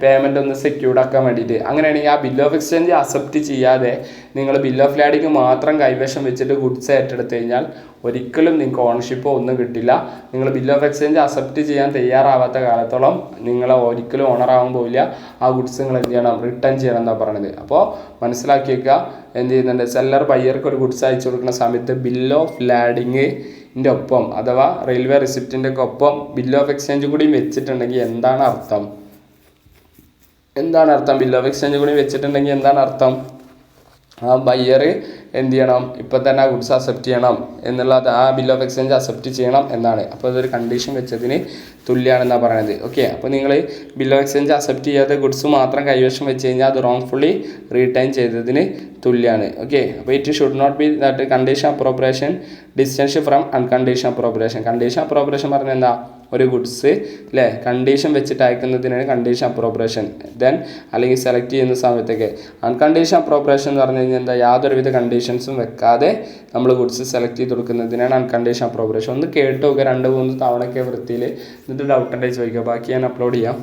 പേയ്മെൻ്റ് ഒന്ന് സെക്യൂർഡ് ആക്കാൻ വേണ്ടിയിട്ട്. അങ്ങനെയാണെങ്കിൽ ആ ബിൽ ഓഫ് എക്സ്ചേഞ്ച് അക്സെപ്റ്റ് ചെയ്യാതെ നിങ്ങൾ ബിൽ ഓഫ് ലാഡിങ് മാത്രം കൈവശം വെച്ചിട്ട് ഗുഡ്സ് ഏറ്റെടുത്ത് കഴിഞ്ഞാൽ ഒരിക്കലും നിങ്ങൾക്ക് ഓണർഷിപ്പോ ഒന്നും കിട്ടില്ല. നിങ്ങൾ ബിൽ ഓഫ് എക്സ്ചേഞ്ച് അക്സെപ്റ്റ് ചെയ്യാൻ തയ്യാറാവാത്ത കാലത്തോളം നിങ്ങൾ ഒരിക്കലും ഓണറാകാൻ പോവില്ല. ആ ഗുഡ്സ് നിങ്ങൾ എന്ത് ചെയ്യണം? റിട്ടേൺ ചെയ്യണം എന്നാണ് പറയുന്നത്. അപ്പോൾ മനസ്സിലാക്കി വെക്കുക. എന്ത് ചെയ്യുന്നുണ്ട്? സെല്ലർ ബയ്യർക്ക് ഒരു ഗുഡ്സ് അയച്ചു കൊടുക്കുന്ന സമയത്ത് ബിൽ ഓഫ് ലാഡിങ്ങിൻ്റെ ഒപ്പം അഥവാ റെയിൽവേ റിസിപ്റ്റിൻ്റെ ഒപ്പം ബിൽ ഓഫ് എക്സ്ചേഞ്ച് കൂടി വെച്ചിട്ടുണ്ടെങ്കിൽ എന്താണ് അർത്ഥം? ബിൽ ഓഫ് എക്സ്ചേഞ്ച് കൂടി വെച്ചിട്ടുണ്ടെങ്കിൽ എന്താണ് അർത്ഥം? ആ ബയ്യർ എന്ത് ചെയ്യണം? ഇപ്പം തന്നെ ആ ഗുഡ്സ് അക്സെപ്റ്റ് ചെയ്യണം എന്നുള്ളത്, ആ ബിൽ ഓഫ് എക്സ്ചേഞ്ച് അക്സെപ്റ്റ് ചെയ്യണം എന്നാണ്. അപ്പോൾ അതൊരു കണ്ടീഷൻ വെച്ചതിന് തുല്യമാണെന്നാണ് പറയുന്നത്. ഓക്കെ, അപ്പോൾ നിങ്ങൾ ബിൽ ഓഫ് എക്സ്ചേഞ്ച് അക്സെപ്റ്റ് ചെയ്യാതെ ഗുഡ്സ് മാത്രം കൈവശം വെച്ച് കഴിഞ്ഞാൽ അത് റോങ്ഫുള്ളി റീടേൺ ചെയ്തതിന് തുല്യമാണ്. ഓക്കെ, അപ്പോൾ it should not be that condition appropriation distinction from uncondition appropriation. Condition appropriation പറഞ്ഞാൽ എന്താ? ഒരു ഗുഡ്സ് അല്ലേ കണ്ടീഷൻ വെച്ചിട്ട് അയക്കുന്നതിനാണ് കണ്ടീഷൻ അപ്രോപ്രിയേഷൻ. ദെൻ അല്ലെങ്കിൽ സെലക്ട് ചെയ്യുന്ന സമയത്തൊക്കെ അൺകണ്ടീഷൻ അപ്രോപ്രിയേഷൻ എന്ന് പറഞ്ഞു കഴിഞ്ഞാൽ എന്താ? യാതൊരുവിധ കണ്ടീഷൻസും വെക്കാതെ നമ്മൾ ഗുഡ്സ് സെലക്ട് ചെയ്ത് കൊടുക്കുന്നതിനാണ് അൺകണ്ടീഷൻ അപ്രോപ്രിയേഷൻ. ഒന്ന് കേട്ട് നോക്കുക 2-3 തവണയൊക്കെ വൃത്തിയിൽ. എന്നിട്ട് ഡൗട്ട് ഉണ്ടെങ്കിൽ ചോദിക്കുക. ബാക്കി ഞാൻ അപ്ലോഡ് ചെയ്യാം.